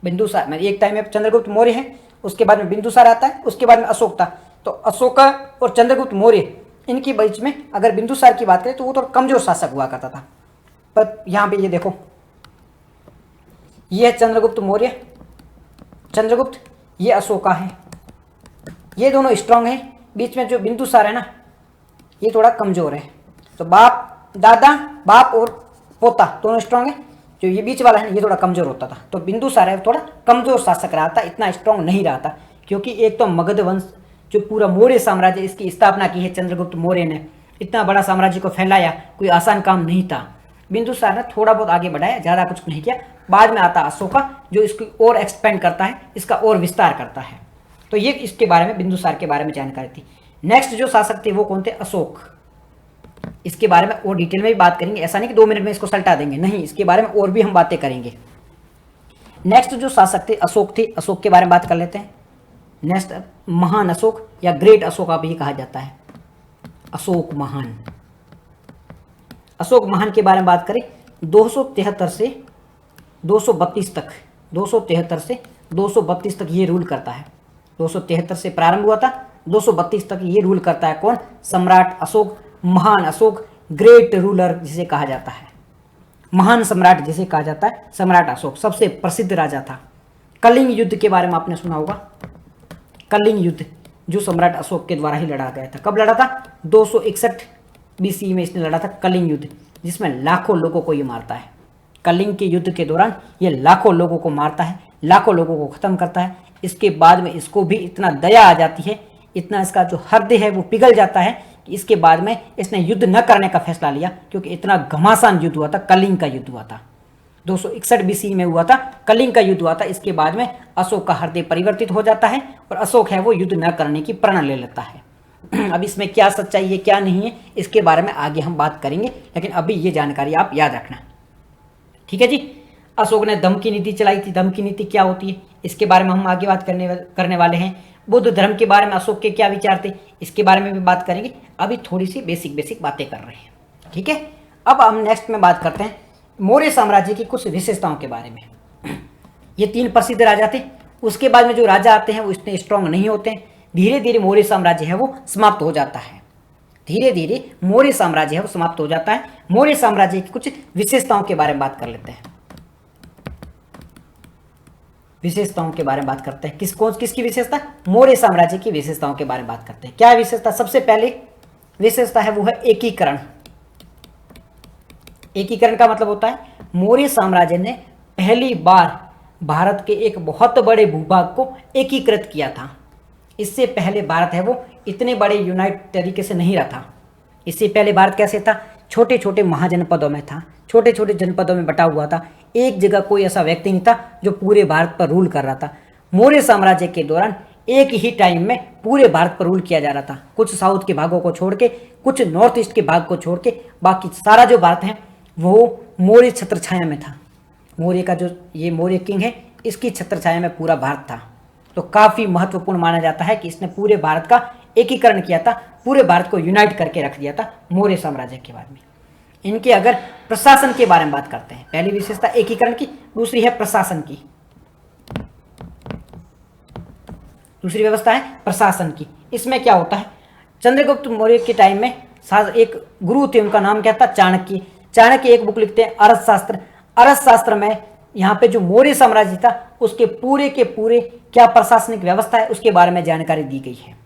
बिंदुसार में एक टाइम में चंद्रगुप्त मौर्य है, उसके बाद में बिंदुसार आता है, उसके बाद में अशोक था। तो अशोक और चंद्रगुप्त मौर्य इनके बीच में अगर बिंदुसार की बात करें तो वो तो कमजोर शासक हुआ करता था। पर यहाँ पे ये देखो, ये है चंद्रगुप्त मौर्य, चंद्रगुप्त, ये अशोका है, ये दोनों स्ट्रांग है। बीच में जो बिंदुसार है ना, ये थोड़ा कमजोर है। तो बाप दादा, बाप और पोता दोनों स्ट्रांग है। जो ये बीच वाला है ना, ये थोड़ा कमजोर होता था। तो बिंदुसार है थोड़ा कमजोर शासक रहा था, इतना स्ट्रांग नहीं रहा था। क्योंकि एक तो मगध वंश जो पूरा मौर्य साम्राज्य, इसकी स्थापना की है चंद्रगुप्त मौर्य ने, इतना बड़ा साम्राज्य को फैलाया, कोई आसान काम नहीं था। बिंदुसार ने थोड़ा बहुत आगे बढ़ाया, ज़्यादा कुछ नहीं किया। बाद में आता अशोका, जो इसकी और एक्सपेंड करता है, इसका और विस्तार करता है। तो ये इसके बारे में, बिंदुसार के बारे में जानकारी थी। नेक्स्ट जो शासक थे वो कौन थे? अशोक। इसके बारे में और डिटेल में भी बात करेंगे, ऐसा नहीं कि 2 मिनट में इसको सल्टा देंगे, नहीं, इसके बारे में और भी हम बातें करेंगे। नेक्स्ट जो शासक थे अशोक थे, अशोक के बारे में बात कर लेते हैं। नेक्स्ट महान अशोक या ग्रेट अशोक भी कहा जाता है, अशोक महान। अशोक महान के बारे में बात करें, 273 से 232 तक, 273 से 232 तक ये रूल करता है। 273 से प्रारंभ हुआ था, 232 तक ये रूल करता है। कौन? सम्राट अशोक, महान अशोक, ग्रेट रूलर जिसे कहा जाता है, महान सम्राट जिसे कहा जाता है, सम्राट अशोक सबसे प्रसिद्ध राजा था। कलिंग युद्ध के बारे में आपने सुना होगा, कलिंग युद्ध जो सम्राट अशोक के द्वारा ही लड़ा गया था। कब लड़ा था? 261 BC में इसने लड़ा था कलिंग युद्ध, जिसमें लाखों लोगों को ये मारता है। कलिंग के युद्ध के दौरान ये लाखों लोगों को मारता है, लाखों लोगों को खत्म करता है। इसके बाद में इसको भी इतना दया आ जाती है, इतना इसका जो हृदय है वो पिघल जाता है कि इसके बाद में इसने युद्ध न करने का फैसला लिया, क्योंकि इतना घमासान युद्ध हुआ था, कलिंग का युद्ध हुआ था। 261 BC में हुआ था, कलिंग का युद्ध हुआ था। इसके बाद में अशोक का हृदय परिवर्तित हो जाता है और अशोक है वो युद्ध न करने की प्रण ले लेता है। अब इसमें क्या सच्चाई है क्या नहीं है, इसके बारे में आगे हम बात करेंगे, लेकिन अभी ये जानकारी आप याद रखना, ठीक है जी। अशोक ने धम्म की नीति चलाई थी। धम्म की नीति क्या होती है, इसके बारे में हम आगे बात करने वाले हैं। बुद्ध धर्म के बारे में अशोक के क्या विचार थे, इसके बारे में भी बात करेंगे। अभी थोड़ी सी बेसिक बातें कर रहे हैं, ठीक है। अब हम नेक्स्ट में बात करते हैं मौर्य साम्राज्य की कुछ विशेषताओं के बारे में। ये 3 प्रसिद्ध राजा थे। उसके बाद में जो राजा आते हैं वो इतने स्ट्रांग नहीं होते हैं। धीरे धीरे मौर्य साम्राज्य है वो समाप्त हो जाता है, धीरे धीरे मौर्य साम्राज्य है वो समाप्त हो जाता है। मौर्य साम्राज्य की कुछ विशेषताओं के बारे में बात कर लेते हैं। विशेषताओं के बारे में बात करते हैं। किसकी विशेषता? मौर्य साम्राज्य की विशेषताओं के बारे में बात करते हैं। क्या विशेषता? सबसे पहले विशेषता है वो है एकीकरण। एकीकरण का मतलब होता है मौर्य साम्राज्य ने पहली बार भारत के एक बहुत बड़े भूभाग को एकीकृत किया था। इससे पहले भारत है वो इतने बड़े यूनाइट तरीके से नहीं रहा था। इससे पहले भारत कैसे था? छोटे छोटे महाजनपदों में था, छोटे छोटे जनपदों में बटा हुआ था। एक जगह कोई ऐसा व्यक्ति नहीं था जो पूरे भारत पर रूल कर रहा था। मौर्य साम्राज्य के दौरान एक ही टाइम में पूरे भारत पर रूल किया जा रहा था। कुछ साउथ के भागों को छोड़ के, कुछ नॉर्थ ईस्ट के भाग को छोड़ के, बाकी सारा जो भारत है वो मौर्य छत्रछाया में था। मौर्य का जो ये मौर्य किंग है, इसकी छत्रछाया में पूरा भारत था। तो काफ़ी महत्वपूर्ण माना जाता है कि इसने पूरे भारत का एकीकरण किया था, पूरे भारत को यूनाइट करके रख दिया था मौर्य साम्राज्य के बाद में। इनके अगर प्रशासन के बारे में बात करते हैं, पहली विशेषता एकीकरण की, दूसरी है प्रशासन की। दूसरी व्यवस्था है प्रशासन की। इसमें क्या होता है? चंद्रगुप्त मौर्य के टाइम में एक गुरु थे, उनका नाम क्या था? चाणक्य। चाणक्य एक बुक लिखते हैं अर्थशास्त्र। अर्थशास्त्र में यहाँ पे जो मौर्य साम्राज्य था उसके पूरे के पूरे क्या प्रशासनिक व्यवस्था है उसके बारे में जानकारी दी गई है।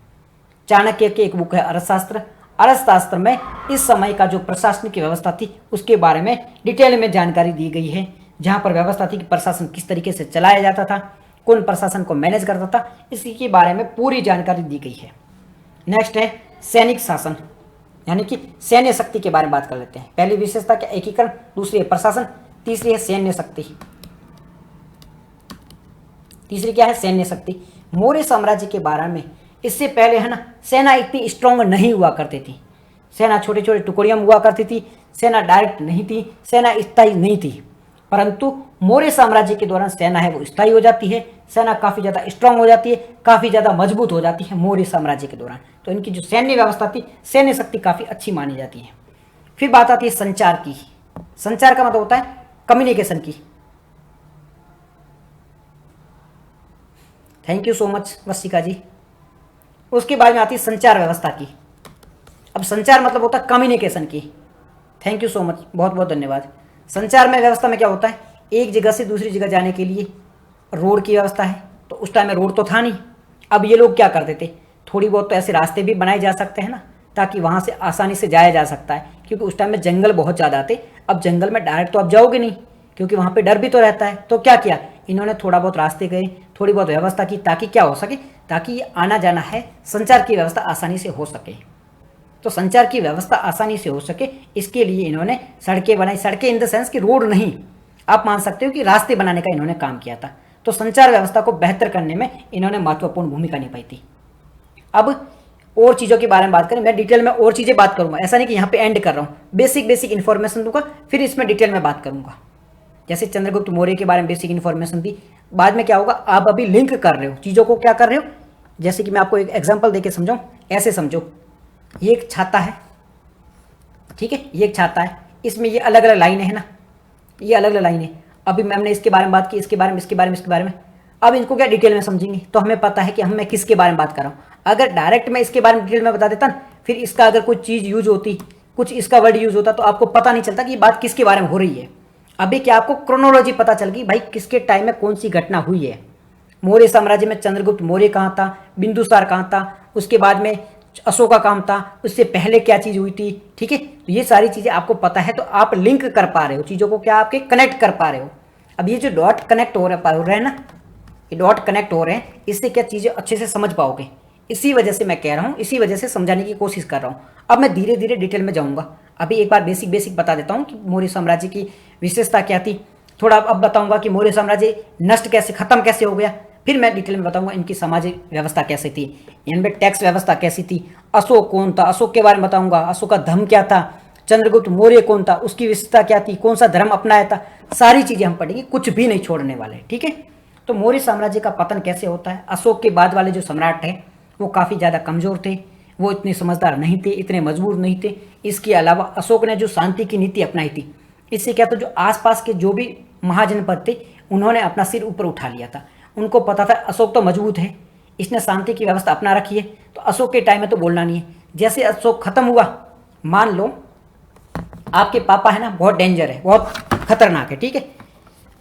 चाणक्य की एक बुक है अर्थशास्त्र। अर्थशास्त्र में इस समय का जो प्रशासनिक व्यवस्था थी उसके बारे में डिटेल में जानकारी दी गई है, जहाँ पर व्यवस्था थी कि प्रशासन किस तरीके से चलाया जाता था, कौन प्रशासन को मैनेज करता था, इसी के बारे में पूरी जानकारी दी गई है। नेक्स्ट है सैनिक शासन, यानी कि सैन्य शक्ति के बारे में बात कर लेते हैं। पहली विशेषता क्या? एकीकरण। दूसरी है प्रशासन। तीसरी है सैन्य शक्ति। तीसरी क्या है? सैन्य शक्ति। मौर्य साम्राज्य के बारे में इससे पहले है ना, सेना इतनी स्ट्रांग नहीं हुआ करती थी। सेना छोटे छोटे टुकड़ियां हुआ करती थी, सेना डायरेक्ट नहीं थी, सेना स्थायी नहीं थी। परंतु मौर्य साम्राज्य के दौरान सेना है वो स्थायी हो जाती है, सेना काफ़ी ज़्यादा स्ट्रांग हो जाती है, काफ़ी ज़्यादा मजबूत हो जाती है मौर्य साम्राज्य के दौरान। तो इनकी जो सैन्य व्यवस्था थी, सैन्य शक्ति काफ़ी अच्छी मानी जाती है। फिर बात आती है संचार की। संचार का मतलब होता है कम्युनिकेशन की। थैंक यू सो मच वशिका जी। उसके बाद में आती है संचार व्यवस्था की। अब संचार मतलब होता है कम्युनिकेशन की। थैंक यू सो मच, बहुत बहुत धन्यवाद। संचार में व्यवस्था में क्या होता है, एक जगह से दूसरी जगह जाने के लिए रोड की व्यवस्था है, तो उस टाइम में रोड तो था नहीं। अब ये लोग क्या करते थे, थोड़ी बहुत तो ऐसे रास्ते भी बनाए जा सकते हैं ना, ताकि वहाँ से आसानी से जाया जा सकता है, क्योंकि उस टाइम में जंगल बहुत ज़्यादा थे। अब जंगल में डायरेक्ट तो आप जाओगे नहीं, क्योंकि वहाँ पे डर भी तो रहता है। तो क्या किया इन्होंने, थोड़ा बहुत रास्ते गए, थोड़ी बहुत व्यवस्था की, ताकि क्या हो सके, ताकि ये आना जाना है, संचार की व्यवस्था आसानी से हो सके। तो संचार की व्यवस्था आसानी से हो सके, इसके लिए इन्होंने सड़कें बनाई। सड़कें इन द सेंस कि रोड नहीं, आप मान सकते हो कि रास्ते बनाने का इन्होंने काम किया था। तो संचार व्यवस्था को बेहतर करने में इन्होंने महत्वपूर्ण भूमिका निभाई थी। अब और चीज़ों के बारे में बात करें, मैं डिटेल में और चीज़ें बात करूंगा, ऐसा नहीं कि यहाँ पे एंड कर रहा हूँ, बेसिक बेसिक इन्फॉर्मेशन दूंगा, फिर इसमें डिटेल में बात करूंगा। जैसे चंद्रगुप्त मौर्य के बारे में बेसिक इन्फॉर्मेशन दी, बाद में क्या होगा, आप अभी लिंक कर रहे हो चीज़ों को, क्या कर रहे हो, जैसे कि मैं आपको एक एग्जाम्पल देके समझाऊँ, ऐसे समझो, ये एक छाता है, ठीक है, ये एक छाता है, इसमें ये अलग अलग लाइनें हैं ना, ये अलग अलग लाइनें। अभी मैम ने इसके बारे में बात की, इसके बारे में, इसके बारे में, इसके बारे में। अब इनको क्या डिटेल में समझेंगे, तो हमें पता है कि मैं किसके बारे में बात कर रहा हूँ। अगर डायरेक्ट मैं इसके बारे में डिटेल में बता देता ना, फिर इसका अगर कोई चीज़ यूज होती, कुछ इसका वर्ड यूज होता, तो आपको पता नहीं चलता कि ये बात किसके बारे में हो रही है। अभी क्या आपको क्रोनोलॉजी पता चल गई, भाई किसके टाइम में कौन सी घटना हुई है। मौर्य साम्राज्य में चंद्रगुप्त मौर्य कहाँ था, बिंदुसार कहाँ था, उसके बाद में अशोक का काम था, उससे पहले क्या चीज़ हुई थी, ठीक है। तो ये सारी चीज़ें आपको पता है, तो आप लिंक कर पा रहे हो चीज़ों को, क्या आपके कनेक्ट कर पा रहे हो। अब ये जो डॉट कनेक्ट हो रहे हैं ना, ये डॉट कनेक्ट हो रहे हैं, इससे क्या चीज़ें अच्छे से समझ पाओगे। इसी वजह से मैं कह रहा हूँ, इसी वजह से समझाने की कोशिश कर रहा हूँ। अब मैं धीरे धीरे डिटेल में जाऊँगा। अभी एक बार बेसिक बेसिक बता देता हूँ कि मौर्य साम्राज्य की विशेषता क्या थी। थोड़ा अब बताऊँगा कि मौर्य साम्राज्य नष्ट कैसे, खत्म कैसे हो गया। फिर मैं डिटेल में बताऊंगा इनकी सामाजिक व्यवस्था कैसी थी, इनमें टैक्स व्यवस्था कैसी थी, अशोक कौन था, अशोक के बारे में बताऊंगा, अशोक का धर्म क्या था, चंद्रगुप्त मौर्य कौन था, उसकी विशेषता क्या थी, कौन सा धर्म अपनाया था, सारी चीज़ें हम पढ़ेंगे, कुछ भी नहीं छोड़ने वाले, ठीक है। तो मौर्य साम्राज्य का पतन कैसे होता है। अशोक के बाद वाले जो सम्राट हैं वो काफ़ी ज़्यादा कमज़ोर थे, वो इतने समझदार नहीं थे, इतने मजबूर नहीं थे। इसके अलावा अशोक ने जो शांति की नीति अपनाई थी, इससे क्या था, जो आसपास के जो भी महाजनपद थे उन्होंने अपना सिर ऊपर उठा लिया था। उनको पता था अशोक तो मजबूत है, इसने शांति की व्यवस्था अपना रखी है, तो अशोक के टाइम में तो बोलना नहीं है। जैसे अशोक खत्म हुआ, मान लो आपके पापा है ना, बहुत डेंजर है, बहुत खतरनाक है, ठीक है,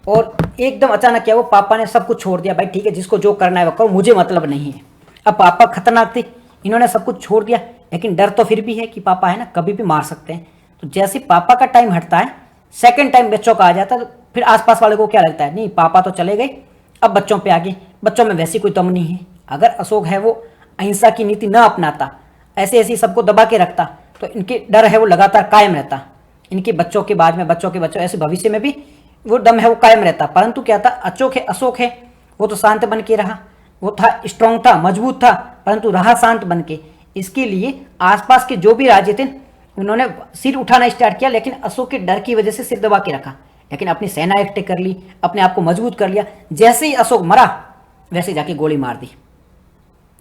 और एकदम अचानक क्या, वो पापा ने सब कुछ छोड़ दिया, भाई ठीक है जिसको जो करना है वो करो, मुझे मतलब नहीं है। अब पापा खतरनाक थे, इन्होंने सब कुछ छोड़ दिया, लेकिन डर तो फिर भी है कि पापा है ना कभी भी मार सकते हैं। तो जैसे पापा का टाइम हटता है, सेकेंड टाइम बच्चों का आ जाता है, तो फिर आसपास वाले को क्या लगता है, नहीं पापा तो चले गए, अब बच्चों पे आगे, बच्चों में वैसी कोई दम नहीं है। अगर अशोक है वो अहिंसा की नीति न अपनाता, ऐसे ऐसे सबको दबा के रखता, तो इनके डर है वो लगातार कायम रहता, इनके बच्चों के बाद में, बच्चों के बच्चों, ऐसे भविष्य में भी वो दम है वो कायम रहता। परंतु क्या था, अशोक है वो तो शांत बन के रहा, वो था स्ट्रांग था, मजबूत था, परंतु रहा शांत बन के। इसके लिए आसपास के जो भी राज्य थे उन्होंने सिर उठाना स्टार्ट किया, लेकिन अशोक के डर की वजह से सिर दबा के रखा, लेकिन अपनी सेना इकट्ठी कर ली, अपने आप को मजबूत कर लिया। जैसे ही अशोक मरा वैसे जाके गोली मार दी,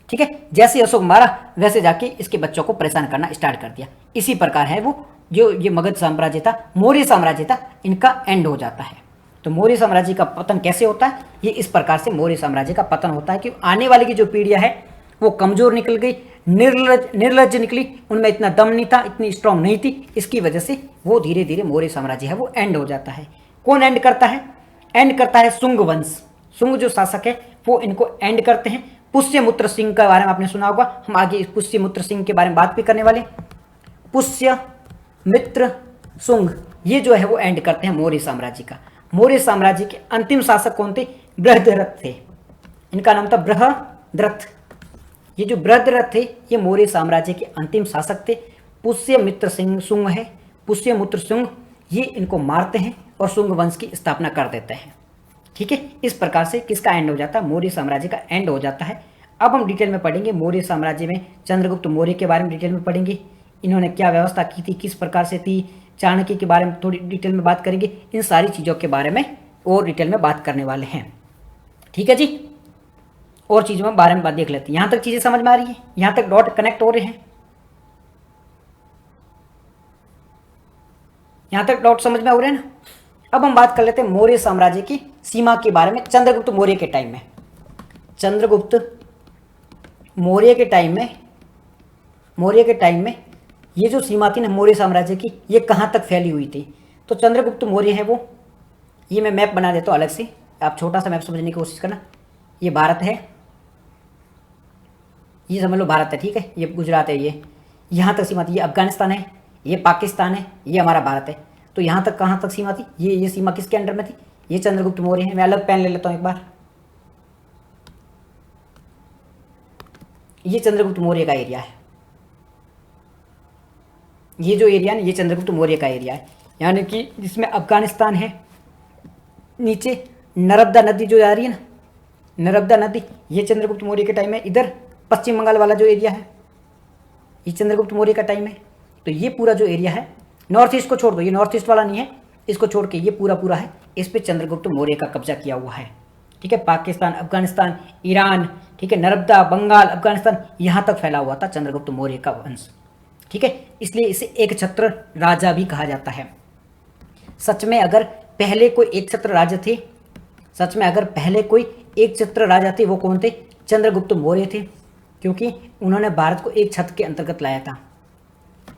ठीक है, जैसे ही अशोक मारा वैसे जाके इसके बच्चों को परेशान करना स्टार्ट कर दिया। इसी प्रकार है वो जो ये मगध साम्राज्य था, मौर्य साम्राज्य था, इनका एंड हो जाता है। तो मौर्य साम्राज्य का पतन कैसे होता है, ये इस प्रकार से मौर्य साम्राज्य का पतन होता है कि आने वाली की जो पीढ़ियां है वो कमजोर निकल गई, निर्लज निकली, उनमें इतना दम नहीं था, इतनी स्ट्रांग नहीं थी। इसकी वजह से वो धीरे धीरे मौर्य साम्राज्य है वो एंड हो जाता है। कौन एंड करता है, एंड करता है शुंग वंश। शुंग जो शासक है वो इनको एंड करते हैं। पुष्यमित्र सिंह के बारे में आपने सुना होगा, हम आगे पुष्यमित्र सिंह के बारे में बात भी करने वाले। पुष्यमित्र शुंग ये जो है वो एंड करते हैं मौर्य साम्राज्य का। मौर्य साम्राज्य के अंतिम शासक कौन थे, बृहद्रथ थे, इनका नाम था बृहद्रथ। ये जो बृहद्रथ थे ये मौर्य साम्राज्य के अंतिम शासक थे। पुष्यमित्र सिंह शुंग है, पुष्यमित्र शुंग ये इनको मारते हैं और शुंग वंश की स्थापना कर देते हैं, ठीक है। इस प्रकार से किसका एंड हो जाता है, मौर्य साम्राज्य का एंड हो जाता है। अब हम डिटेल में पढ़ेंगे मौर्य साम्राज्य में चंद्रगुप्त मौर्य के बारे में डिटेल में पढ़ेंगे, इन्होंने क्या व्यवस्था की थी, किस प्रकार से थी, चाणक्य के बारे में थोड़ी डिटेल में बात करेंगे। इन सारी चीज़ों के बारे में और डिटेल में बात करने वाले हैं, ठीक है जी। और चीज़ों में बारे में बात देख लेते हैं। यहाँ तक चीज़ें समझ में आ रही है, यहाँ तक डॉट कनेक्ट हो रहे हैं, यहाँ तक डॉट समझ में हो रहे हैं ना। अब हम बात कर लेते हैं मौर्य साम्राज्य की सीमा के बारे में। चंद्रगुप्त मौर्य के टाइम में, चंद्रगुप्त मौर्य के टाइम में ये जो सीमा थी ना मौर्य साम्राज्य की, ये कहाँ तक फैली हुई थी। तो चंद्रगुप्त मौर्य है वो, ये मैं मैप बना देता हूँ अलग से, आप छोटा सा मैप समझने की कोशिश करना। ये भारत है, ये समझ लो भारत है, ठीक है, ये गुजरात है, ये यहाँ तक सीमा थी। ये अफगानिस्तान है, ये पाकिस्तान है, ये हमारा भारत है। तो यहाँ तक कहाँ तक सीमा थी, ये सीमा किसके अंडर में थी, ये चंद्रगुप्त मौर्य है। मैं अलग पेन ले लेता हूँ एक बार। ये चंद्रगुप्त मौर्य का एरिया है, ये जो एरिया है ये चंद्रगुप्त मौर्य का एरिया है, यानी कि जिसमें अफगानिस्तान है, नीचे नर्मदा नदी जो जा रही है ना, नर्मदा नदी, ये चंद्रगुप्त मौर्य के टाइम है। इधर पश्चिम बंगाल वाला जो एरिया है ये चंद्रगुप्त मौर्य का टाइम है। तो ये पूरा जो एरिया है, नॉर्थ ईस्ट को छोड़ दो, ये नॉर्थ ईस्ट वाला नहीं है, इसको छोड़ के ये पूरा पूरा है, इस पे चंद्रगुप्त मौर्य का कब्जा किया हुआ है, ठीक है। पाकिस्तान, अफगानिस्तान, ईरान, ठीक है, नर्मदा, बंगाल, अफगानिस्तान, यहाँ तक फैला हुआ था चंद्रगुप्त मौर्य का वंश, ठीक है। इसलिए इसे एक छत्र राजा भी कहा जाता है। सच में अगर पहले कोई एक छत्र राजा थे, सच में अगर पहले कोई एक छत्र राजा थे, वो कौन थे, चंद्रगुप्त मौर्य थे, क्योंकि उन्होंने भारत को एक छत्र के अंतर्गत लाया था।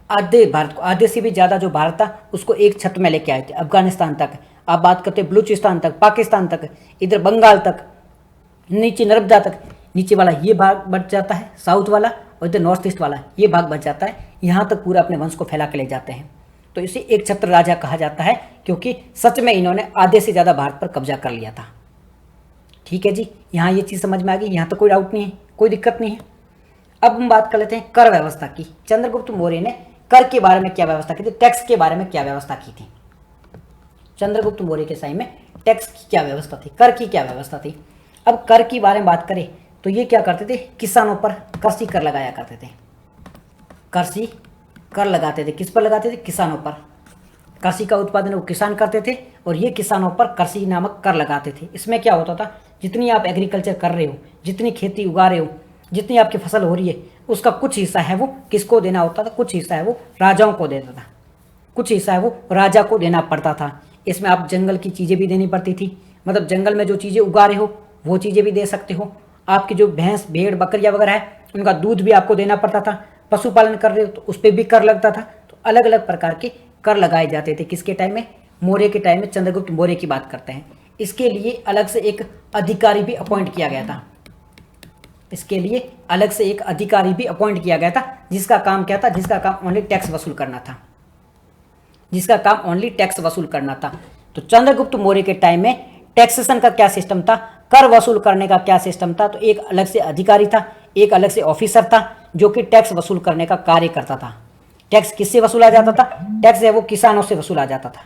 आधे भारत को, आधे से भी ज़्यादा जो भारत था उसको एक छत्र में लेके आए थे, अफगानिस्तान तक, आप बात करते बलूचिस्तान तक, पाकिस्तान तक, इधर बंगाल तक, नीचे नर्मदा तक, नीचे वाला ये भाग बच जाता है साउथ वाला, और इधर नॉर्थ ईस्ट वाला ये भाग बच जाता है, यहाँ तक पूरा अपने वंश को फैला के ले जाते हैं। तो इसे एक छत्र राजा कहा जाता है, क्योंकि सच में इन्होंने आधे से ज़्यादा भारत पर कब्जा कर लिया था, ठीक है जी। यहाँ ये चीज़ समझ में आ गई, यहाँ तो कोई डाउट नहीं है, कोई दिक्कत नहीं है। अब हम बात कर लेते हैं कर व्यवस्था की। चंद्रगुप्त मौर्य ने कर के बारे में क्या व्यवस्था की थी, टैक्स के बारे में क्या व्यवस्था की थी। चंद्रगुप्त मौर्य के समय में टैक्स की क्या व्यवस्था थी, कर की क्या व्यवस्था थी। अब कर की बारे में बात करें तो ये क्या करते थे, किसानों पर कृषि कर लगाया करते थे, कृषि कर लगाते थे। किस पर लगाते थे, किसानों पर। कृषि का उत्पादन वो किसान करते थे, और ये किसानों पर कृषि नामक कर लगाते थे। इसमें क्या होता था, जितनी आप एग्रीकल्चर कर रहे हो, जितनी खेती उगा रहे हो, जितनी आपकी फसल हो रही है, उसका कुछ हिस्सा है वो किसको देना होता था, कुछ हिस्सा है वो राजाओं को देता था, कुछ हिस्सा है वो राजा को देना पड़ता था। इसमें आप जंगल की चीज़ें भी देनी पड़ती थी, मतलब जंगल में जो चीज़ें उगा रहे हो वो चीज़ें भी दे सकते हो। आपकी जो भैंस, भेड़, बकरियाँ वगैरह है, उनका दूध भी आपको देना पड़ता था। पशुपालन कर रहे हो तो उस पर भी कर लगता था। तो अलग अलग प्रकार के कर लगाए जाते थे। किसके टाइम में, मौर्य के टाइम में। चंद्रगुप्त मौर्य की बात करते हैं। इसके लिए अलग से एक अधिकारी भी अपॉइंट किया गया था, इसके लिए अलग से एक अधिकारी भी अपॉइंट किया गया था, जिसका काम क्या था, जिसका काम ओनली टैक्स वसूल करना था, जिसका काम ओनली टैक्स वसूल करना था। तो चंद्रगुप्त मौर्य के टाइम में टैक्सेशन का क्या सिस्टम था, कर वसूल करने का क्या सिस्टम था। तो एक अलग से अधिकारी था, एक अलग से ऑफिसर था, जो कि टैक्स वसूल करने का कार्य करता था। टैक्स किससे वसूला जाता था, टैक्स है वो किसानों से वसूला जाता था।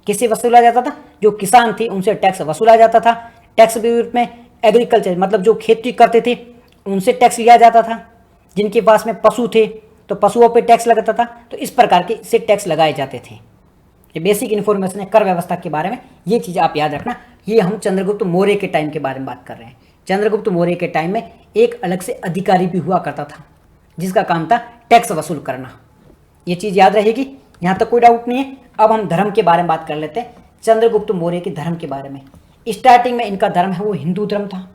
किससे वसूला जाता था, जो किसान थे उनसे टैक्स वसूला जाता था। टैक्स के रूप में एग्रीकल्चर, मतलब जो खेती करते थे उनसे टैक्स लिया जाता था। जिनके पास में पशु थे तो पशुओं पे टैक्स लगता था। तो इस प्रकार के से टैक्स लगाए जाते थे। ये बेसिक इन्फॉर्मेशन है कर व्यवस्था के बारे में, ये चीज़ आप याद रखना। ये हम चंद्रगुप्त मौर्य के टाइम के बारे में बात कर रहे हैं। चंद्रगुप्त मौर्य के टाइम में एक अलग से अधिकारी भी हुआ करता था, जिसका काम था टैक्स वसूल करना। ये चीज़ याद रहेगी, यहाँ तक कोई डाउट नहीं है। अब हम धर्म के बारे में बात कर लेते हैं, चंद्रगुप्त मौर्य के धर्म के बारे में। स्टार्टिंग में इनका धर्म है वो हिंदू धर्म था।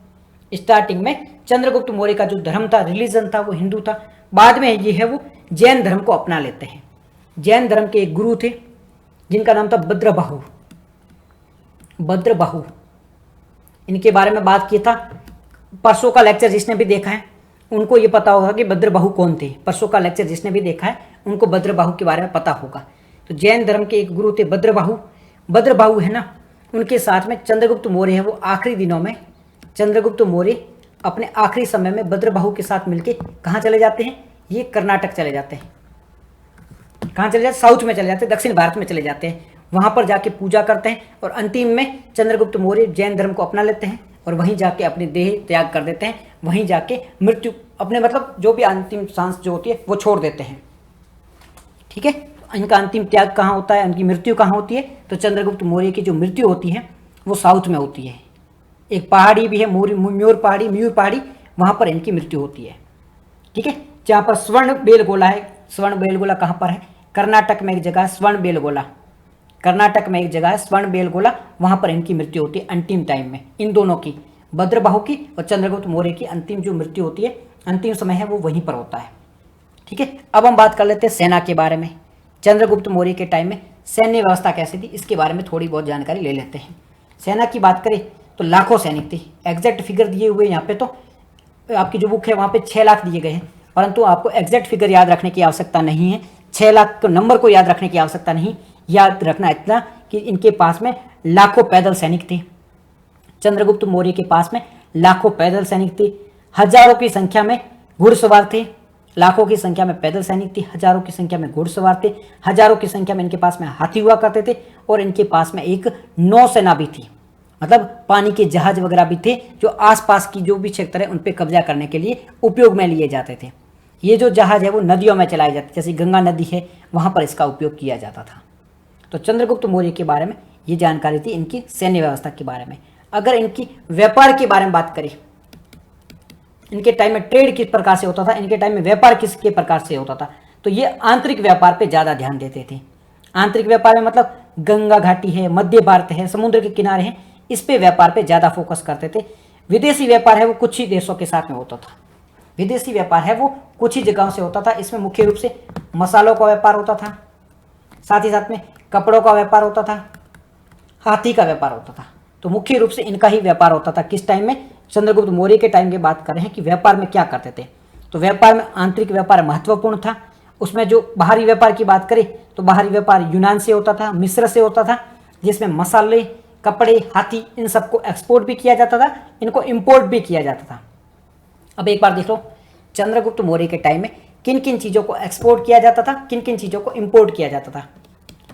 स्टार्टिंग में चंद्रगुप्त मौर्य का जो धर्म था, रिलीजन था, वो हिंदू था। बाद में ये है वो जैन धर्म को अपना लेते हैं। जैन धर्म के एक गुरु थे जिनका नाम था भद्रबाहु। भद्रबाहु, इनके बारे में बात किया था। परसों का लेक्चर जिसने भी देखा है उनको ये पता होगा कि भद्रबाहु कौन थे। परसों का लेक्चर जिसने भी देखा है उनको भद्रबाहु के बारे में पता होगा। तो जैन धर्म के एक गुरु थे भद्रबाहु। भद्रबाहु है ना, उनके साथ में चंद्रगुप्त मौर्य है वो आखिरी दिनों में, चंद्रगुप्त मौर्य अपने आखिरी समय में भद्रबाहु के साथ मिलके कहाँ चले जाते हैं, ये कर्नाटक चले जाते हैं। कहाँ चले जाते, साउथ में चले जाते हैं, दक्षिण भारत में चले जाते हैं। वहाँ पर जाके पूजा करते हैं और अंतिम में चंद्रगुप्त मौर्य जैन धर्म को अपना लेते हैं और वहीं जाके अपनी देह त्याग कर देते हैं। वहीं जाके मृत्यु, अपने मतलब जो भी अंतिम सांस जो होती है वो छोड़ देते हैं। ठीक है, इनका अंतिम त्याग कहाँ होता है, इनकी मृत्यु कहाँ होती है, तो चंद्रगुप्त मौर्य की जो मृत्यु होती है वो साउथ में होती है। एक पहाड़ी भी है, मयूर पहाड़ी, वहाँ पर इनकी मृत्यु होती है। ठीक है, जहाँ पर स्वर्ण बेलगोला है। स्वर्ण बेलगोला कहाँ पर है, कर्नाटक में एक जगह है स्वर्ण बेलगोला। कर्नाटक में एक जगह है स्वर्ण बेलगोला, वहाँ पर इनकी मृत्यु होती है अंतिम टाइम में। इन दोनों की, भद्रबाहु की और चंद्रगुप्त मौर्य की अंतिम जो मृत्यु होती है, अंतिम समय है वो वहीं पर होता है। ठीक है, अब हम बात कर लेते हैं सेना के बारे में। चंद्रगुप्त मौर्य के टाइम में सैन्य व्यवस्था कैसी थी इसके बारे में थोड़ी बहुत जानकारी ले लेते हैं। सेना की बात करें तो लाखों सैनिक थे। एग्जैक्ट फिगर दिए हुए यहाँ पे तो आपकी जो बुक है वहाँ पे 6 लाख दिए गए हैं, परंतु आपको एग्जैक्ट फिगर याद रखने की आवश्यकता नहीं है। 6 लाख के नंबर को याद रखने की आवश्यकता नहीं, याद रखना इतना कि इनके पास में लाखों पैदल सैनिक थे। चंद्रगुप्त मौर्य के पास में लाखों पैदल सैनिक थे, हजारों की संख्या में घुड़सवार थे। लाखों की संख्या में पैदल सैनिक थे, हजारों की संख्या में घुड़सवार थे, हजारों की संख्या में इनके पास में हाथी हुआ करते थे, और इनके पास में एक नौसेना भी थी, मतलब पानी के जहाज वगैरह भी थे जो आसपास की जो भी क्षेत्र है उन पर कब्जा करने के लिए उपयोग में लिए जाते थे। ये जो जहाज है वो नदियों में चलाए जाते, जैसे गंगा नदी है वहाँ पर इसका उपयोग किया जाता था। तो चंद्रगुप्त मौर्य के बारे में ये जानकारी थी इनकी सैन्य व्यवस्था के बारे में। अगर इनकी व्यापार के बारे में बात करें, इनके टाइम में ट्रेड किस प्रकार से होता था, इनके टाइम में व्यापार किसके प्रकार से होता था, तो ये आंतरिक व्यापार पे ज़्यादा ध्यान देते थे। आंतरिक व्यापार में मतलब गंगा घाटी है, मध्य भारत है, समुद्र के किनारे हैं, इस पे व्यापार पे ज़्यादा फोकस करते थे। विदेशी व्यापार है वो कुछ ही देशों के साथ में होता था। विदेशी व्यापार है वो कुछ ही जगहों से होता था। इसमें मुख्य रूप से मसालों का व्यापार होता था, साथ ही साथ में कपड़ों का व्यापार होता था, हाथी का व्यापार होता था। तो मुख्य रूप से इनका ही व्यापार होता था। किस टाइम में, चंद्रगुप्त मौर्य के टाइम की बात कर रहे हैं कि व्यापार में क्या करते थे। तो व्यापार में आंतरिक व्यापार महत्वपूर्ण था। उसमें जो बाहरी व्यापार की बात करें तो बाहरी व्यापार यूनान से होता था, मिस्र से होता था, जिसमें मसाले, कपड़े, हाथी इन सबको एक्सपोर्ट भी किया जाता था, इनको इंपोर्ट भी किया जाता था। अब एक बार देख लो चंद्रगुप्त मौर्य के टाइम में किन किन चीज़ों को एक्सपोर्ट किया जाता था, किन किन चीज़ों को इंपोर्ट किया जाता था।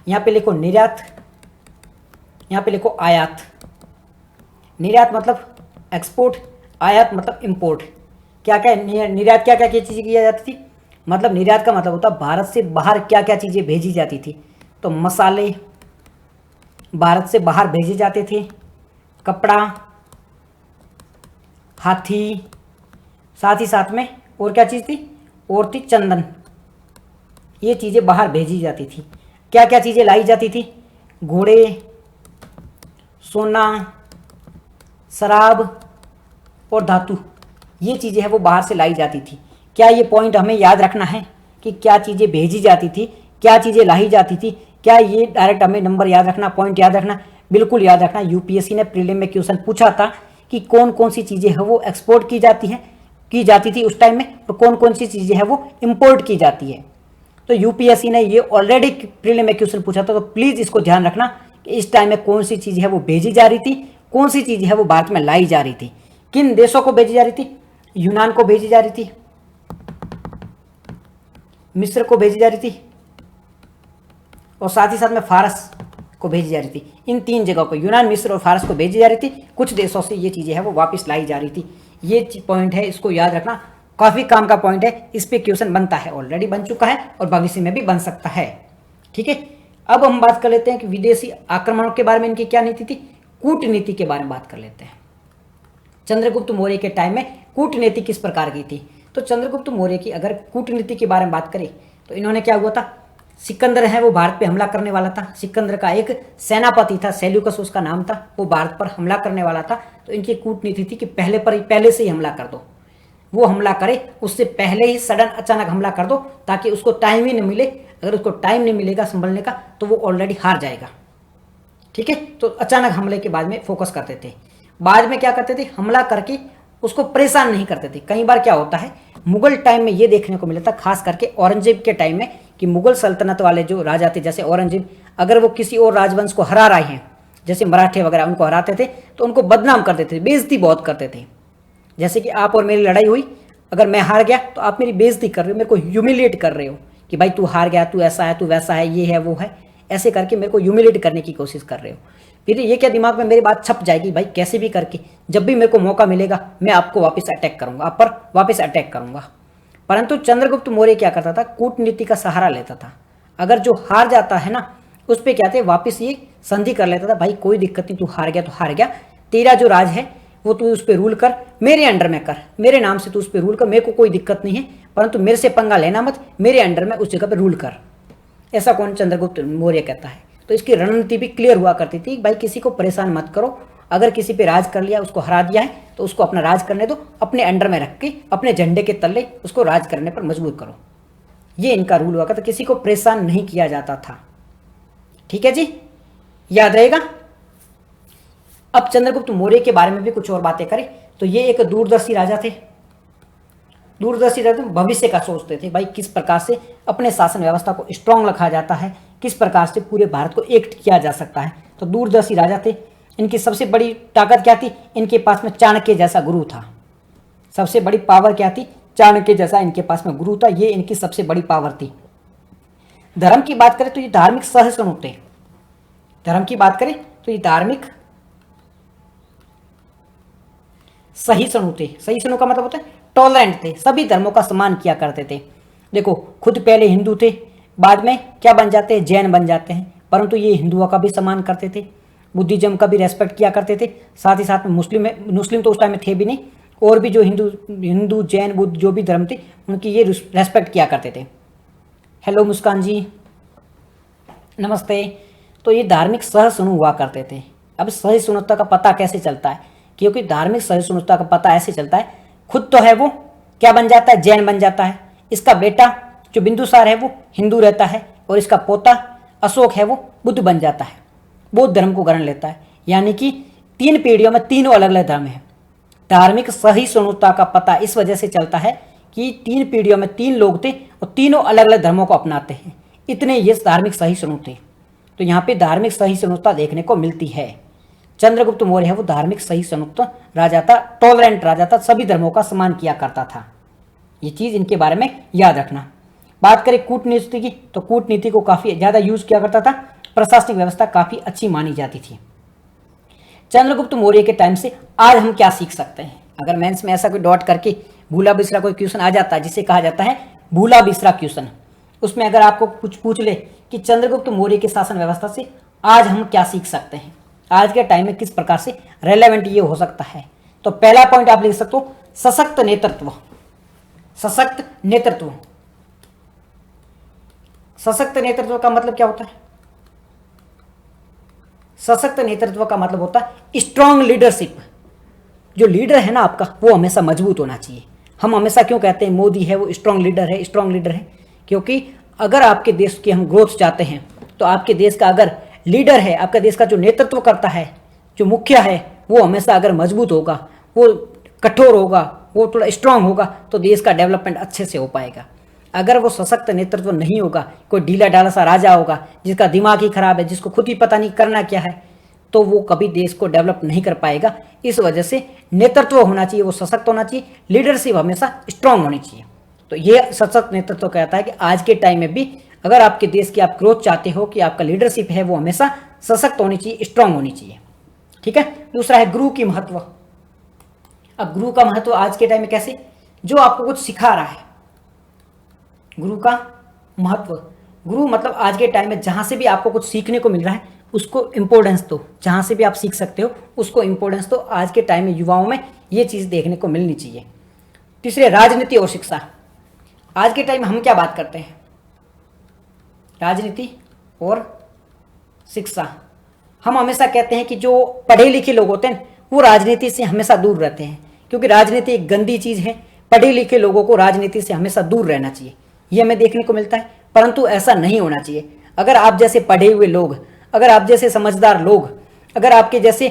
यहाँ पे लिखो निर्यात, यहाँ पे लिखो आयात। निर्यात मतलब एक्सपोर्ट, आयात मतलब इंपोर्ट। क्या क्या निर्यात, क्या क्या चीज़ें की जाती थी, मतलब निर्यात का मतलब होता भारत से बाहर क्या क्या चीज़ें भेजी जाती थी। तो मसाले भारत से बाहर भेजे जाते थे, कपड़ा, हाथी, साथ ही साथ में और क्या चीज़ थी, और थी चंदन। ये चीज़ें बाहर भेजी जाती थी। क्या क्या चीज़ें लाई जाती थी, घोड़े, सोना, शराब और धातु, ये चीज़ें हैं वो बाहर से लाई जाती थी। क्या ये पॉइंट हमें याद रखना है कि क्या चीज़ें भेजी जाती थी, क्या चीज़ें लाई जाती थी, क्या ये डायरेक्ट हमें नंबर याद रखना, पॉइंट याद रखना, बिल्कुल याद रखना। यूपीएससी ने प्रीलिम में क्वेश्चन पूछा था कि कौन कौन सी चीज़ें हैं वो एक्सपोर्ट की जाती थी उस टाइम में, और कौन कौन सी चीज़ें हैं वो इंपोर्ट की जाती है। तो यूपीएससी ने ये ऑलरेडी प्रीलिम में क्वेश्चन पूछा था, तो प्लीज़ इसको ध्यान रखना कि इस टाइम में कौन सी चीज़ है वो भेजी जा रही थी, कौन सी चीज़ है वो भारत में लाई जा रही थी, किन देशों को भेजी जा रही थी। यूनान को भेजी जा रही थी, मिस्र को भेजी जा रही थी, और साथ ही साथ में फारस को भेजी जा रही थी। इन 3 जगहों को, यूनान, मिस्र और फारस को भेजी जा रही थी। कुछ देशों से ये चीज़ें हैं वो वापस लाई जा रही थी। ये पॉइंट है, इसको याद रखना, काफ़ी काम का पॉइंट है। इस पे क्वेश्चन बनता है, ऑलरेडी बन चुका है और भविष्य में भी बन सकता है। ठीक है, अब हम बात कर लेते हैं कि विदेशी आक्रमणों के बारे में इनकी क्या नीति थी। कूटनीति के बारे में बात कर लेते हैं। चंद्रगुप्त मौर्य के टाइम में कूटनीति किस प्रकार की थी। तो चंद्रगुप्त मौर्य की अगर कूटनीति के बारे में बात करें तो इन्होंने क्या हुआ था, सिकंदर है वो भारत पे हमला करने वाला था। सिकंदर का एक सेनापति था, सेल्यूकस उसका नाम था, वो भारत पर हमला करने वाला था। तो इनकी कूटनीति थी कि पहले से ही हमला कर दो, वो हमला करे उससे पहले ही सडन अचानक हमला कर दो, ताकि उसको टाइम ही नहीं मिले। अगर उसको टाइम नहीं मिलेगा संभलने का तो वो ऑलरेडी हार जाएगा। ठीक है, तो अचानक हमले के बाद में फोकस करते थे। बाद में क्या करते थे, हमला करके उसको परेशान नहीं करते थे। कई बार क्या होता है, मुगल टाइम में ये देखने को मिला था, खास करके औरंगजेब के टाइम में, कि मुगल सल्तनत वाले जो राजा थे, जैसे औरंगजेब, अगर वो किसी और राजवंश को हरा रहे हैं, जैसे मराठे वगैरह, उनको हराते थे तो उनको बदनाम कर देते थे, बेइज्जती बहुत करते थे। जैसे कि आप और मेरी लड़ाई हुई, अगर मैं हार गया तो आप मेरी बेइज्जती कर रहे हो, मेरे को ह्यूमिलिएट कर रहे हो कि भाई तू हार गया, तू ऐसा है, तू वैसा है, ये है, वो है, ऐसे करके मेरे को ह्यूमिलिएट करने की कोशिश कर रहे हो। फिर ये क्या दिमाग में मेरी बात छप जाएगी, भाई कैसे भी करके जब भी मेरे को मौका मिलेगा मैं आपको वापस अटैक करूंगा, आप पर वापस अटैक करूंगा। परंतु चंद्रगुप्त मौर्य क्या करता था, कूटनीति का सहारा लेता था। अगर जो हार जाता है ना, उस पर क्या थे, वापस ये संधि कर लेता था, भाई कोई दिक्कत नहीं, तू हार गया तो हार गया, तेरा जो राज है वो तू उस पर रूल कर, मेरे अंडर में कर, मेरे नाम से तू उस पर रूल कर, मेरे को कोई दिक्कत नहीं है, परंतु मेरे से पंगा लेना मत, मेरे अंडर में उस जगह पर रूल कर। ऐसा कौन, चंद्रगुप्त मौर्य कहता है। तो इसकी रणनीति भी क्लियर हुआ करती थी, भाई किसी को परेशान मत करो, अगर किसी पे राज कर लिया, उसको हरा दिया है, तो उसको अपना राज करने दो, अपने अंडर में रख के अपने झंडे के तले उसको राज करने पर मजबूर करो। ये इनका रूल हुआ करता, किसी को परेशान नहीं किया जाता था। ठीक है जी, याद रहेगा। अब चंद्रगुप्त मौर्य के बारे में भी कुछ और बातें करें तो ये एक दूरदर्शी राजा थे। दूरदर्शी राजा भविष्य का सोचते थे, भाई किस प्रकार से अपने शासन व्यवस्था को स्ट्रांग रखा जाता है, किस प्रकार से पूरे भारत को एक किया जा सकता है। तो दूरदर्शी राजा थे। इनकी सबसे बड़ी ताकत क्या थी? इनके पास में चाणक्य जैसा गुरु था। सबसे बड़ी पावर क्या थी? चाणक्य जैसा इनके पास में गुरु था। ये इनकी सबसे बड़ी पावर थी। धर्म की बात करें तो ये धार्मिक सहिष्णु थे। धर्म की बात करें तो ये धार्मिक सहिष्णु थे। सहिष्णु का मतलब होता है टॉलरेंट थे, सभी धर्मों का सम्मान किया करते थे। देखो, खुद पहले हिंदू थे, बाद में क्या बन जाते हैं? जैन बन जाते हैं, परंतु ये हिंदुओं का भी सम्मान करते थे, बुद्धिज्म का भी रेस्पेक्ट किया करते थे। साथ ही साथ में मुस्लिम तो उस टाइम में थे भी नहीं, और भी जो हिंदू जैन बुद्ध जो भी धर्म थे उनकी ये रेस्पेक्ट किया करते थे। हेलो मुस्कान जी, नमस्ते। तो ये धार्मिक सहिष्णु हुआ करते थे। अब सहिष्णुता का पता कैसे चलता है? क्योंकि धार्मिक सहिष्णुता का पता ऐसे चलता है, खुद तो है वो क्या बन जाता है? जैन बन जाता है। इसका बेटा जो बिंदुसार है वो हिंदू रहता है, और इसका पोता अशोक है वो बुद्ध बन जाता है, बौद्ध धर्म को ग्रहण लेता है। यानी कि 3 पीढ़ियों में तीनों अलग अलग धर्म है। धार्मिक सहिष्णुता का पता इस वजह से चलता है कि 3 पीढ़ियों में 3 लोग थे और तीनों अलग अलग धर्मों को अपनाते हैं, इतने ये धार्मिक सहिष्णु थे। तो यहाँ पे धार्मिक सहिष्णुता देखने को मिलती है। चंद्रगुप्त मौर्य है वो धार्मिक सहिष्णुता राजा था, टॉलरेंट राजा था, सभी धर्मों का सम्मान किया करता था। ये चीज इनके बारे में याद रखना। बात करें कूटनीति की तो कूटनीति को काफी ज्यादा यूज किया करता था, प्रशासनिक व्यवस्था काफी अच्छी मानी जाती थी। चंद्रगुप्त मौर्य के टाइम से आज हम क्या सीख सकते हैं? अगर मेंस में ऐसा कोई डॉट करके भूला बिसरा कोई क्वेश्चन आ जाता है जिसे कहा जाता है भूला बिसरा क्वेश्चन, उसमें अगर आपको कुछ पूछ ले कि चंद्रगुप्त मौर्य की शासन व्यवस्था से आज हम क्या सीख सकते हैं, आज के टाइम में किस प्रकार से रेलेवेंट ये हो सकता है, तो पहला पॉइंट आप लिख सकते हो सशक्त नेतृत्व। सशक्त नेतृत्व। सशक्त नेतृत्व का मतलब क्या होता है? सशक्त नेतृत्व का मतलब होता है स्ट्रांग लीडरशिप। जो लीडर है ना आपका, वो हमेशा मजबूत होना चाहिए। हम हमेशा क्यों कहते हैं मोदी है वो स्ट्रांग लीडर है, स्ट्रांग लीडर है? क्योंकि अगर आपके देश की हम ग्रोथ चाहते हैं तो आपके देश का अगर लीडर है, आपका देश का जो नेतृत्व करता है, जो मुखिया है, वो हमेशा अगर मजबूत होगा, वो कठोर होगा, वो थोड़ा स्ट्रांग होगा, तो देश का डेवलपमेंट अच्छे से हो पाएगा। अगर वो सशक्त नेतृत्व नहीं होगा, कोई ढीला ढाला सा राजा होगा जिसका दिमाग ही खराब है, जिसको खुद ही पता नहीं करना क्या है, तो वो कभी देश को डेवलप नहीं कर पाएगा। इस वजह से नेतृत्व होना चाहिए, वो सशक्त होना चाहिए, लीडरशिप हमेशा स्ट्रांग होनी चाहिए। तो ये सशक्त नेतृत्व कहता है कि आज के टाइम में भी अगर आपके देश की आप ग्रोथ चाहते हो कि आपका लीडरशिप है वो हमेशा सशक्त होनी चाहिए, स्ट्रांग होनी चाहिए। ठीक है। दूसरा है गुरु की महत्व। अब गुरु का महत्व आज के टाइम में कैसे? जो आपको कुछ सिखा रहा है, गुरु का महत्व। गुरु मतलब आज के टाइम में जहां से भी आपको कुछ सीखने को मिल रहा है उसको इंपॉर्टेंस दो, जहां से भी आप सीख सकते हो उसको इंपॉर्टेंस दो। आज के टाइम में युवाओं में ये चीज देखने को मिलनी चाहिए। तीसरे राजनीति और शिक्षा। आज के टाइम में हम क्या बात करते हैं? राजनीति और शिक्षा। हम हमेशा कहते हैं कि जो पढ़े लिखे लोग होते हैं वो राजनीति से हमेशा दूर रहते हैं, क्योंकि राजनीति एक गंदी चीज है। पढ़े लिखे लोगों को राजनीति से हमेशा दूर रहना चाहिए, ये हमें देखने को मिलता है। परंतु ऐसा नहीं होना चाहिए। अगर आप जैसे पढ़े हुए लोग, अगर आप जैसे समझदार लोग, अगर आपके जैसे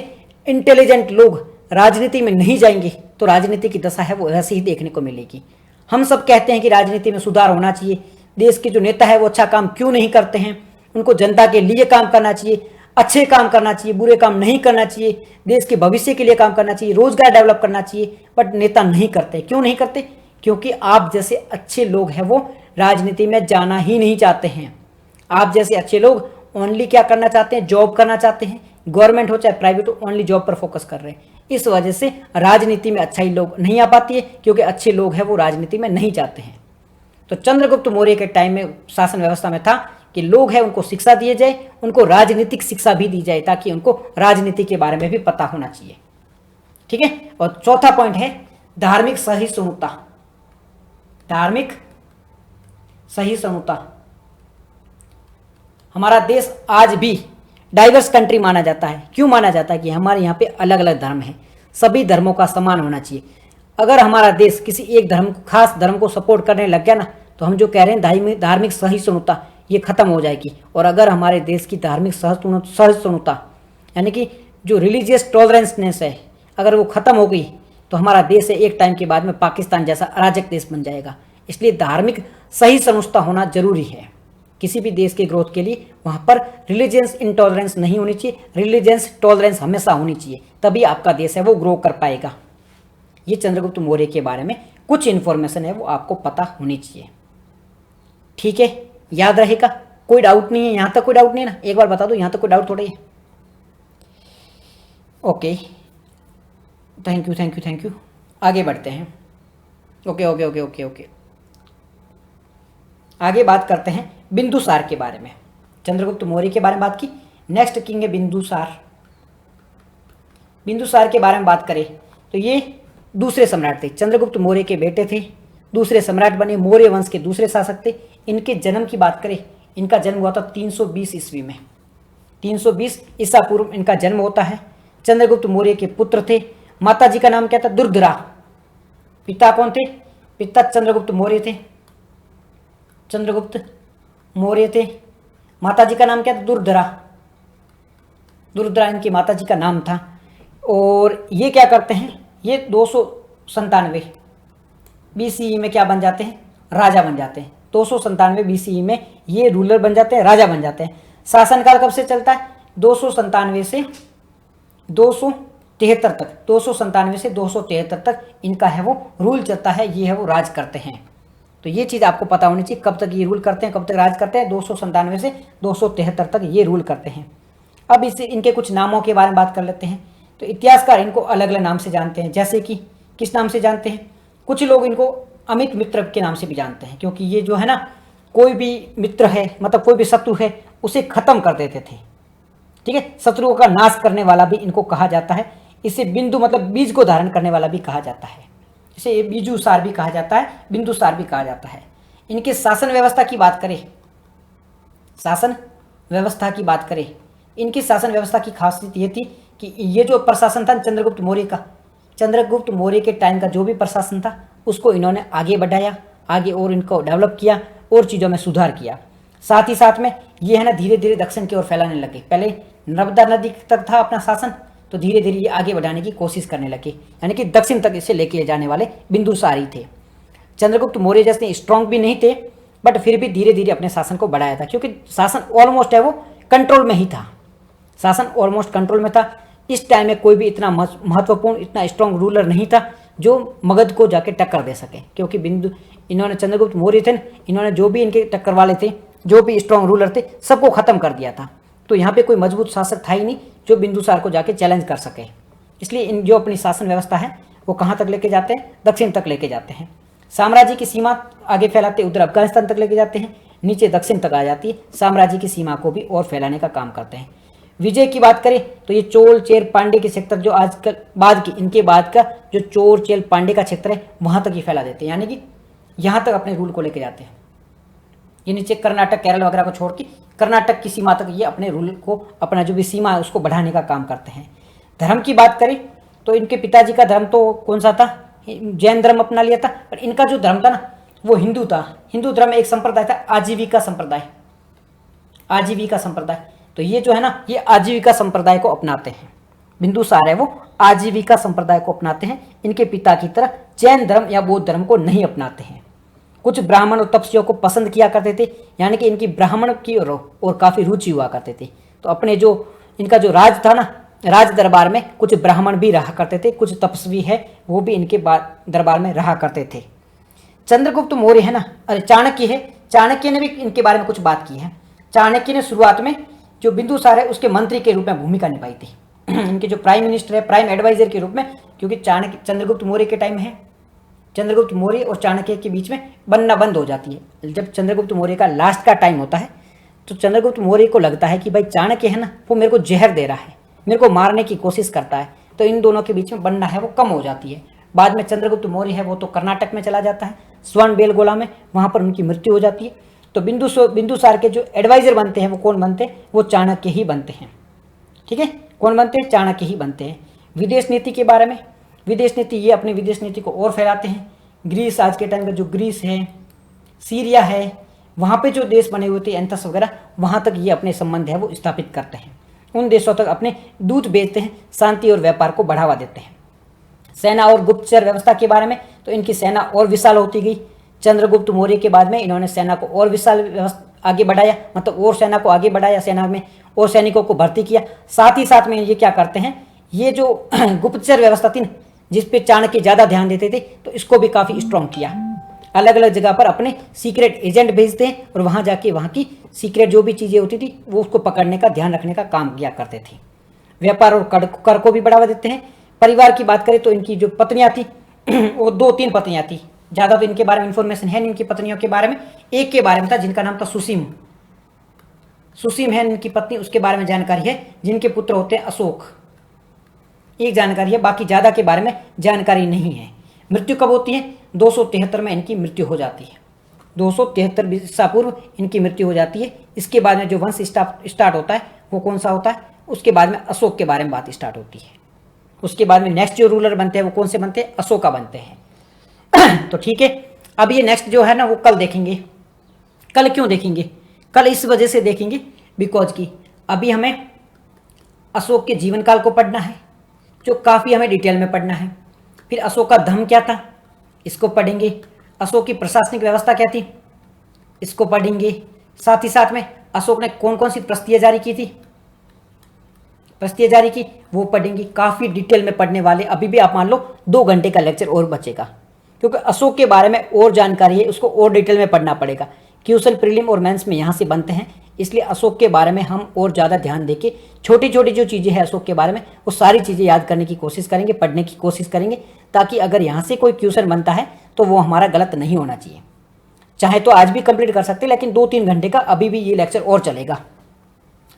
इंटेलिजेंट लोग राजनीति में नहीं जाएंगे तो राजनीति की दशा है वो ऐसे ही देखने को मिलेगी। हम सब कहते हैं कि राजनीति में सुधार होना चाहिए, देश के जो नेता है वो अच्छा काम क्यों नहीं करते हैं, उनको जनता के लिए काम करना चाहिए, अच्छे काम करना चाहिए, बुरे काम नहीं करना चाहिए, देश के भविष्य के लिए काम करना चाहिए, रोजगार डेवलप करना चाहिए। बट नेता नहीं करते। क्यों नहीं करते? क्योंकि आप जैसे अच्छे लोग हैं वो राजनीति में जाना ही नहीं चाहते हैं। आप जैसे अच्छे लोग ओनली क्या करना चाहते हैं? जॉब करना चाहते हैं, गवर्नमेंट हो चाहे प्राइवेट हो, ओनली जॉब पर फोकस कर रहे हैं। इस वजह से राजनीति में अच्छाई लोग नहीं आ पाती है, क्योंकि अच्छे लोग हैं वो राजनीति में नहीं जाते हैं। तो चंद्रगुप्त मौर्य के टाइम में शासन व्यवस्था में था कि लोग हैं उनको शिक्षा दिए जाए, उनको राजनीतिक शिक्षा भी दी जाए, ताकि उनको राजनीति के बारे में भी पता होना चाहिए। ठीक है। और चौथा पॉइंट है धार्मिक सहिष्णुता। धार्मिक सहिष्णुता। हमारा देश आज भी डाइवर्स कंट्री माना जाता है। क्यों माना जाता है? कि हमारे यहाँ पे अलग अलग धर्म हैं, सभी धर्मों का सम्मान होना चाहिए। अगर हमारा देश किसी एक धर्म, खास धर्म को सपोर्ट करने लग गया ना, तो हम जो कह रहे हैं धार्मिक सहिष्णुता ये खत्म हो जाएगी। और अगर हमारे देश की धार्मिक सहिष्णुता यानी कि जो रिलीजियस टॉलरेंसनेस है अगर वो खत्म हो गई तो हमारा देश है एक टाइम के बाद में पाकिस्तान जैसा अराजक देश बन जाएगा। इसलिए धार्मिक सहिष्णुता होना जरूरी है किसी भी देश के ग्रोथ के लिए। वहाँ पर रिलीजियस इंटॉलरेंस नहीं होनी चाहिए, रिलीजियस टॉलरेंस हमेशा होनी चाहिए, तभी आपका देश है वो ग्रो कर पाएगा। ये चंद्रगुप्त मौर्य के बारे में कुछ इन्फॉर्मेशन है वो आपको पता होनी चाहिए। ठीक है, याद रहेगा। कोई डाउट नहीं है यहाँ तक? कोई डाउट नहीं है ना? एक बार बता दो, यहाँ तक कोई डाउट थोड़ा ही है। Okay, thank you thank you thank you. आगे बढ़ते हैं। Okay okay okay okay okay, आगे बात करते हैं बिंदुसार के बारे में। चंद्रगुप्त मौर्य के बारे में बात की, नेक्स्ट किंग है बिंदुसार। बिंदुसार के बारे में बात करें तो ये दूसरे सम्राट थे, चंद्रगुप्त मौर्य के बेटे थे, दूसरे सम्राट बने, मौर्य वंश के दूसरे शासक थे। इनके जन्म की बात करें, इनका जन्म हुआ था 320 ईस्वी में, 320 ईसा पूर्व इनका जन्म होता है। चंद्रगुप्त मौर्य के पुत्र थे। माता जी का नाम क्या था? दुर्धरा। पिता कौन थे? पिता चंद्रगुप्त मौर्य थे, चंद्रगुप्त मौर्य थे। माता जी का नाम क्या था? दुर्धरा। दुर्धरा इनकी माता जी का नाम था। और ये क्या करते हैं, ये 297 BCE में क्या बन जाते हैं? राजा बन जाते हैं। 297 BCE में ये रूलर बन जाते हैं, राजा बन जाते हैं। शासनकाल कब से चलता है? 297 से 273 तक, 297 से 273 तक इनका है वो रूल चलता है, ये है वो राज करते हैं। तो ये चीज़ आपको पता होनी चाहिए, कब तक ये रूल करते हैं, कब तक राज करते हैं। 297 से 273 तक ये रूल करते हैं। अब इसे इनके कुछ नामों के बारे में बात कर लेते हैं। तो इतिहासकार इनको अलग अलग नाम से जानते हैं, जैसे कि किस नाम से जानते हैं? कुछ लोग इनको अमित मित्र के नाम से भी जानते हैं, क्योंकि ये जो है ना, कोई भी मित्र है मतलब कोई भी शत्रु है उसे खत्म कर देते थे। ठीक है, शत्रुओं का नाश करने वाला भी इनको कहा जाता है। इसे बिंदु मतलब बीज को धारण करने वाला भी कहा जाता है। इसे बीजुसार भी कहा जाता है, बिंदुसार भी कहा जाता है। इनके शासन व्यवस्था की बात करें, शासन व्यवस्था की बात करें, इनकी शासन व्यवस्था की खासियत ये थी कि ये जो प्रशासन था चंद्रगुप्त मौर्य का, चंद्रगुप्त मौर्य के टाइम का जो भी प्रशासन था उसको इन्होंने आगे बढ़ाया, आगे और इनको डेवलप किया और चीज़ों में सुधार किया। साथ ही साथ में ये है ना धीरे धीरे दक्षिण की ओर फैलाने लगे। पहले नर्मदा नदी तक था अपना शासन, तो धीरे धीरे ये आगे बढ़ाने की कोशिश करने लगे, यानी कि दक्षिण तक इसे लेके जाने वाले बिंदुसारी थे। चंद्रगुप्त मौर्य जैसे स्ट्रॉन्ग भी नहीं थे, बट फिर भी धीरे धीरे अपने शासन को बढ़ाया था, क्योंकि शासन ऑलमोस्ट है वो कंट्रोल में ही था, शासन ऑलमोस्ट कंट्रोल में था। इस टाइम में कोई भी इतना महत्वपूर्ण इतना स्ट्रॉन्ग रूलर नहीं था जो मगध को जाके टक्कर दे सके, क्योंकि इन्होंने चंद्रगुप्त मौर्य थे, इन्होंने जो भी इनके टक्कर वाले थे, जो भी स्ट्रॉन्ग रूलर थे, सबको खत्म कर दिया था। तो यहाँ पे कोई मजबूत शासक था ही नहीं जो बिंदुसार को जाके चैलेंज कर सके। इसलिए इन जो अपनी शासन व्यवस्था है वो कहाँ तक लेके जाते हैं? दक्षिण तक लेके जाते हैं। साम्राज्य की सीमा आगे फैलाते, उधर अफगानिस्तान तक लेके जाते हैं, नीचे दक्षिण तक आ जाती है, साम्राज्य की सीमा को भी और फैलाने का काम करते हैं। विजय की बात करें तो ये चोल चेर पांडे के क्षेत्र जो आजकल बाद की इनके बाद का जो चोर चेल पांडे का क्षेत्र है वहाँ तक ये फैला देते हैं, यानी कि यहाँ तक अपने रूल को लेके जाते हैं। ये नीचे कर्नाटक केरल वगैरह को छोड़ के कर्नाटक की सीमा तक ये अपने रूल को, अपना जो भी सीमा है उसको बढ़ाने का काम करते हैं। धर्म की बात करें तो इनके पिताजी का धर्म तो कौन सा था? जैन धर्म अपना लिया था, पर इनका जो धर्म था ना वो हिंदू था। हिंदू धर्म एक संप्रदाय था आजीविका संप्रदाय, आजीविका संप्रदाय। तो ये जो है ना ये आजीविका संप्रदाय को अपनाते हैं। बिंदुसार है वो आजीविका संप्रदाय को अपनाते हैं। इनके पिता की तरह जैन धर्म या बौद्ध धर्म को नहीं अपनाते हैं। कुछ ब्राह्मण और तपस्वियों को पसंद किया करते थे, यानी कि इनकी ब्राह्मण की और काफ़ी रुचि हुआ करते थे। तो अपने जो इनका जो राज था ना, राज दरबार में कुछ ब्राह्मण भी रहा करते थे, कुछ तपस्वी है वो भी इनके दरबार में रहा करते थे। चंद्रगुप्त मौर्य है ना, अरे चाणक्य है, चाणक्य ने भी इनके बारे में कुछ बात की है। चाणक्य ने शुरुआत में जो बिंदुसार है उसके मंत्री के रूप में भूमिका निभाई थी। इनके जो प्राइम मिनिस्टर है, प्राइम एडवाइजर के रूप में, क्योंकि चाणक्य चंद्रगुप्त मौर्य के टाइम है, चंद्रगुप्त मौर्य और चाणक्य के बीच में बनना बंद हो जाती है। जब चंद्रगुप्त मौर्य का लास्ट का टाइम होता है तो चंद्रगुप्त मौर्य को लगता है कि भाई चाणक्य है ना वो मेरे को जहर दे रहा है, मेरे को मारने की कोशिश करता है, तो इन दोनों के बीच में बनना है वो कम हो जाती है। बाद में चंद्रगुप्त मौर्य है वो तो कर्नाटक में चला जाता है, स्वर्ण में, वहाँ पर उनकी मृत्यु हो जाती है। तो बिंदुसार के जो एडवाइजर बनते हैं वो कौन बनते हैं? वो चाणक्य ही बनते हैं। ठीक है, कौन बनते हैं? चाणक्य ही बनते हैं। विदेश नीति के बारे में, विदेश नीति ये अपनी विदेश नीति को और फैलाते हैं। ग्रीस, आज के टाइम का जो ग्रीस है, सीरिया है, वहाँ पे जो देश बने हुए थे एंथस वगैरह, वहाँ तक ये अपने संबंध है वो स्थापित करते हैं, उन देशों तक अपने दूत भेजते हैं, शांति और व्यापार को बढ़ावा देते हैं। सेना और गुप्तचर व्यवस्था के बारे में, तो इनकी सेना और विशाल होती गई। चंद्रगुप्त मौर्य के बाद में इन्होंने सेना को और विशाल आगे बढ़ाया, मतलब और सेना को आगे बढ़ाया, सेना में और सैनिकों को भर्ती किया। साथ ही साथ में ये क्या करते हैं, ये जो गुप्तचर व्यवस्था थी जिस पे चाणक्य ज़्यादा ध्यान देते थे, तो इसको भी काफ़ी स्ट्रॉन्ग किया। अलग अलग जगह पर अपने सीक्रेट एजेंट भेजते हैं और वहाँ जाके वहाँ की सीक्रेट जो भी चीज़ें होती थी वो उसको पकड़ने का, ध्यान रखने का काम किया करते थे। व्यापार और कर को भी बढ़ावा देते हैं। परिवार की बात करें तो इनकी जो पत्नियां थी वो 2-3 पत्नियां थी, ज़्यादा तो इनके बारे में इंफॉर्मेशन है नहीं इनकी पत्नियों के बारे में। एक के बारे में था जिनका नाम था सुसीम, सुसीम है इनकी पत्नी, उसके बारे में जानकारी है, जिनके पुत्र होते हैं अशोक, एक जानकारी है, बाकी ज़्यादा के बारे में जानकारी नहीं है। मृत्यु कब होती है, 273 में इनकी मृत्यु हो जाती है, 273 ईसा पूर्व इनकी मृत्यु हो जाती है। इसके बाद में जो वंश स्टार्ट होता है वो कौन सा होता है, उसके बाद में अशोक के बारे में बात स्टार्ट होती है। उसके बाद में नेक्स्ट जो रूलर बनते हैं वो कौन से बनते हैं, अशोका बनते हैं। तो ठीक है, अब ये नेक्स्ट जो है ना वो कल देखेंगे। कल क्यों देखेंगे, कल इस वजह से देखेंगे बिकॉज की अभी हमें अशोक के जीवन काल को पढ़ना है, जो काफ़ी हमें डिटेल में पढ़ना है। फिर अशोक का धर्म क्या था, इसको पढ़ेंगे। अशोक की प्रशासनिक व्यवस्था क्या थी, इसको पढ़ेंगे। साथ ही साथ में अशोक ने कौन कौन सी प्रस्तियाँ जारी की थी, प्रस्तियाँ जारी की, वो पढ़ेंगे। काफ़ी डिटेल में पढ़ने वाले, अभी भी आप मान लो 2 घंटे का लेक्चर और बचेगा, क्योंकि अशोक के बारे में और जानकारी है, उसको और डिटेल में पढ़ना पड़ेगा। क्वेश्चन प्रीलिम और मेंस में यहाँ से बनते हैं, इसलिए अशोक के बारे में हम और ज़्यादा ध्यान देके छोटी छोटी जो चीज़ें हैं अशोक के बारे में वो सारी चीज़ें याद करने की कोशिश करेंगे, पढ़ने की कोशिश करेंगे, ताकि अगर यहाँ से कोई क्वेश्चन बनता है तो वो हमारा गलत नहीं होना चाहिए। चाहे तो आज भी कंप्लीट कर सकते हैं, लेकिन 2-3 घंटे का अभी भी ये लेक्चर और चलेगा,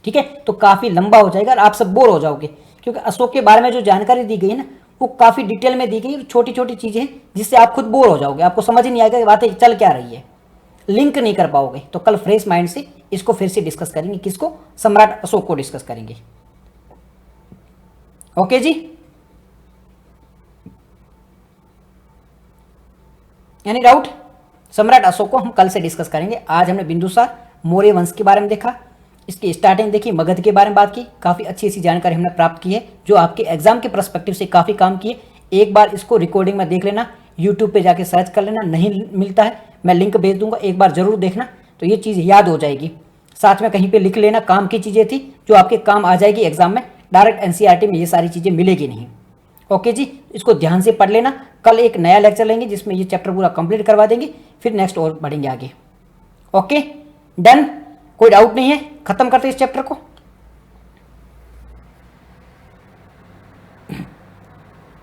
ठीक है। तो काफ़ी लंबा हो जाएगा और आप सब बोर हो जाओगे, क्योंकि अशोक के बारे में जो जानकारी दी गई है ना वो काफ़ी डिटेल में दी गई, छोटी छोटी चीज़ें हैं जिससे आप खुद बोर हो जाओगे, आपको समझ ही नहीं आएगा कि बातें चल क्या रही है, लिंक नहीं कर पाओगे। तो कल फ्रेश माइंड से इसको फिर से डिस्कस करेंगे, किसको, सम्राट अशोक को डिस्कस करेंगे। ओके जी, एनी डाउट, सम्राट अशोक को हम कल से डिस्कस करेंगे। आज हमने बिंदुसार मौर्य वंश के बारे में देखा, इसकी स्टार्टिंग देखी, मगध के बारे में बात की, काफ़ी अच्छी अच्छी जानकारी हमने प्राप्त की है जो आपके एग्जाम के पर्सपेक्टिव से काफ़ी काम की है। एक बार इसको रिकॉर्डिंग में देख लेना, यूट्यूब पे जाके सर्च कर लेना, नहीं मिलता है मैं लिंक भेज दूंगा, एक बार जरूर देखना, तो ये चीज़ याद हो जाएगी। साथ में कहीं पे लिख लेना, काम की चीज़ें थी जो आपके काम आ जाएगी एग्जाम में, डायरेक्ट एनसीईआरटी में ये सारी चीज़ें मिलेगी नहीं। ओके जी, इसको ध्यान से पढ़ लेना। कल एक नया लेक्चर लेंगे जिसमें ये चैप्टर पूरा कंप्लीट करवा देंगे, फिर नेक्स्ट और बढ़ेंगे आगे। ओके डन, कोई डाउट नहीं है, खत्म करते इस चैप्टर को।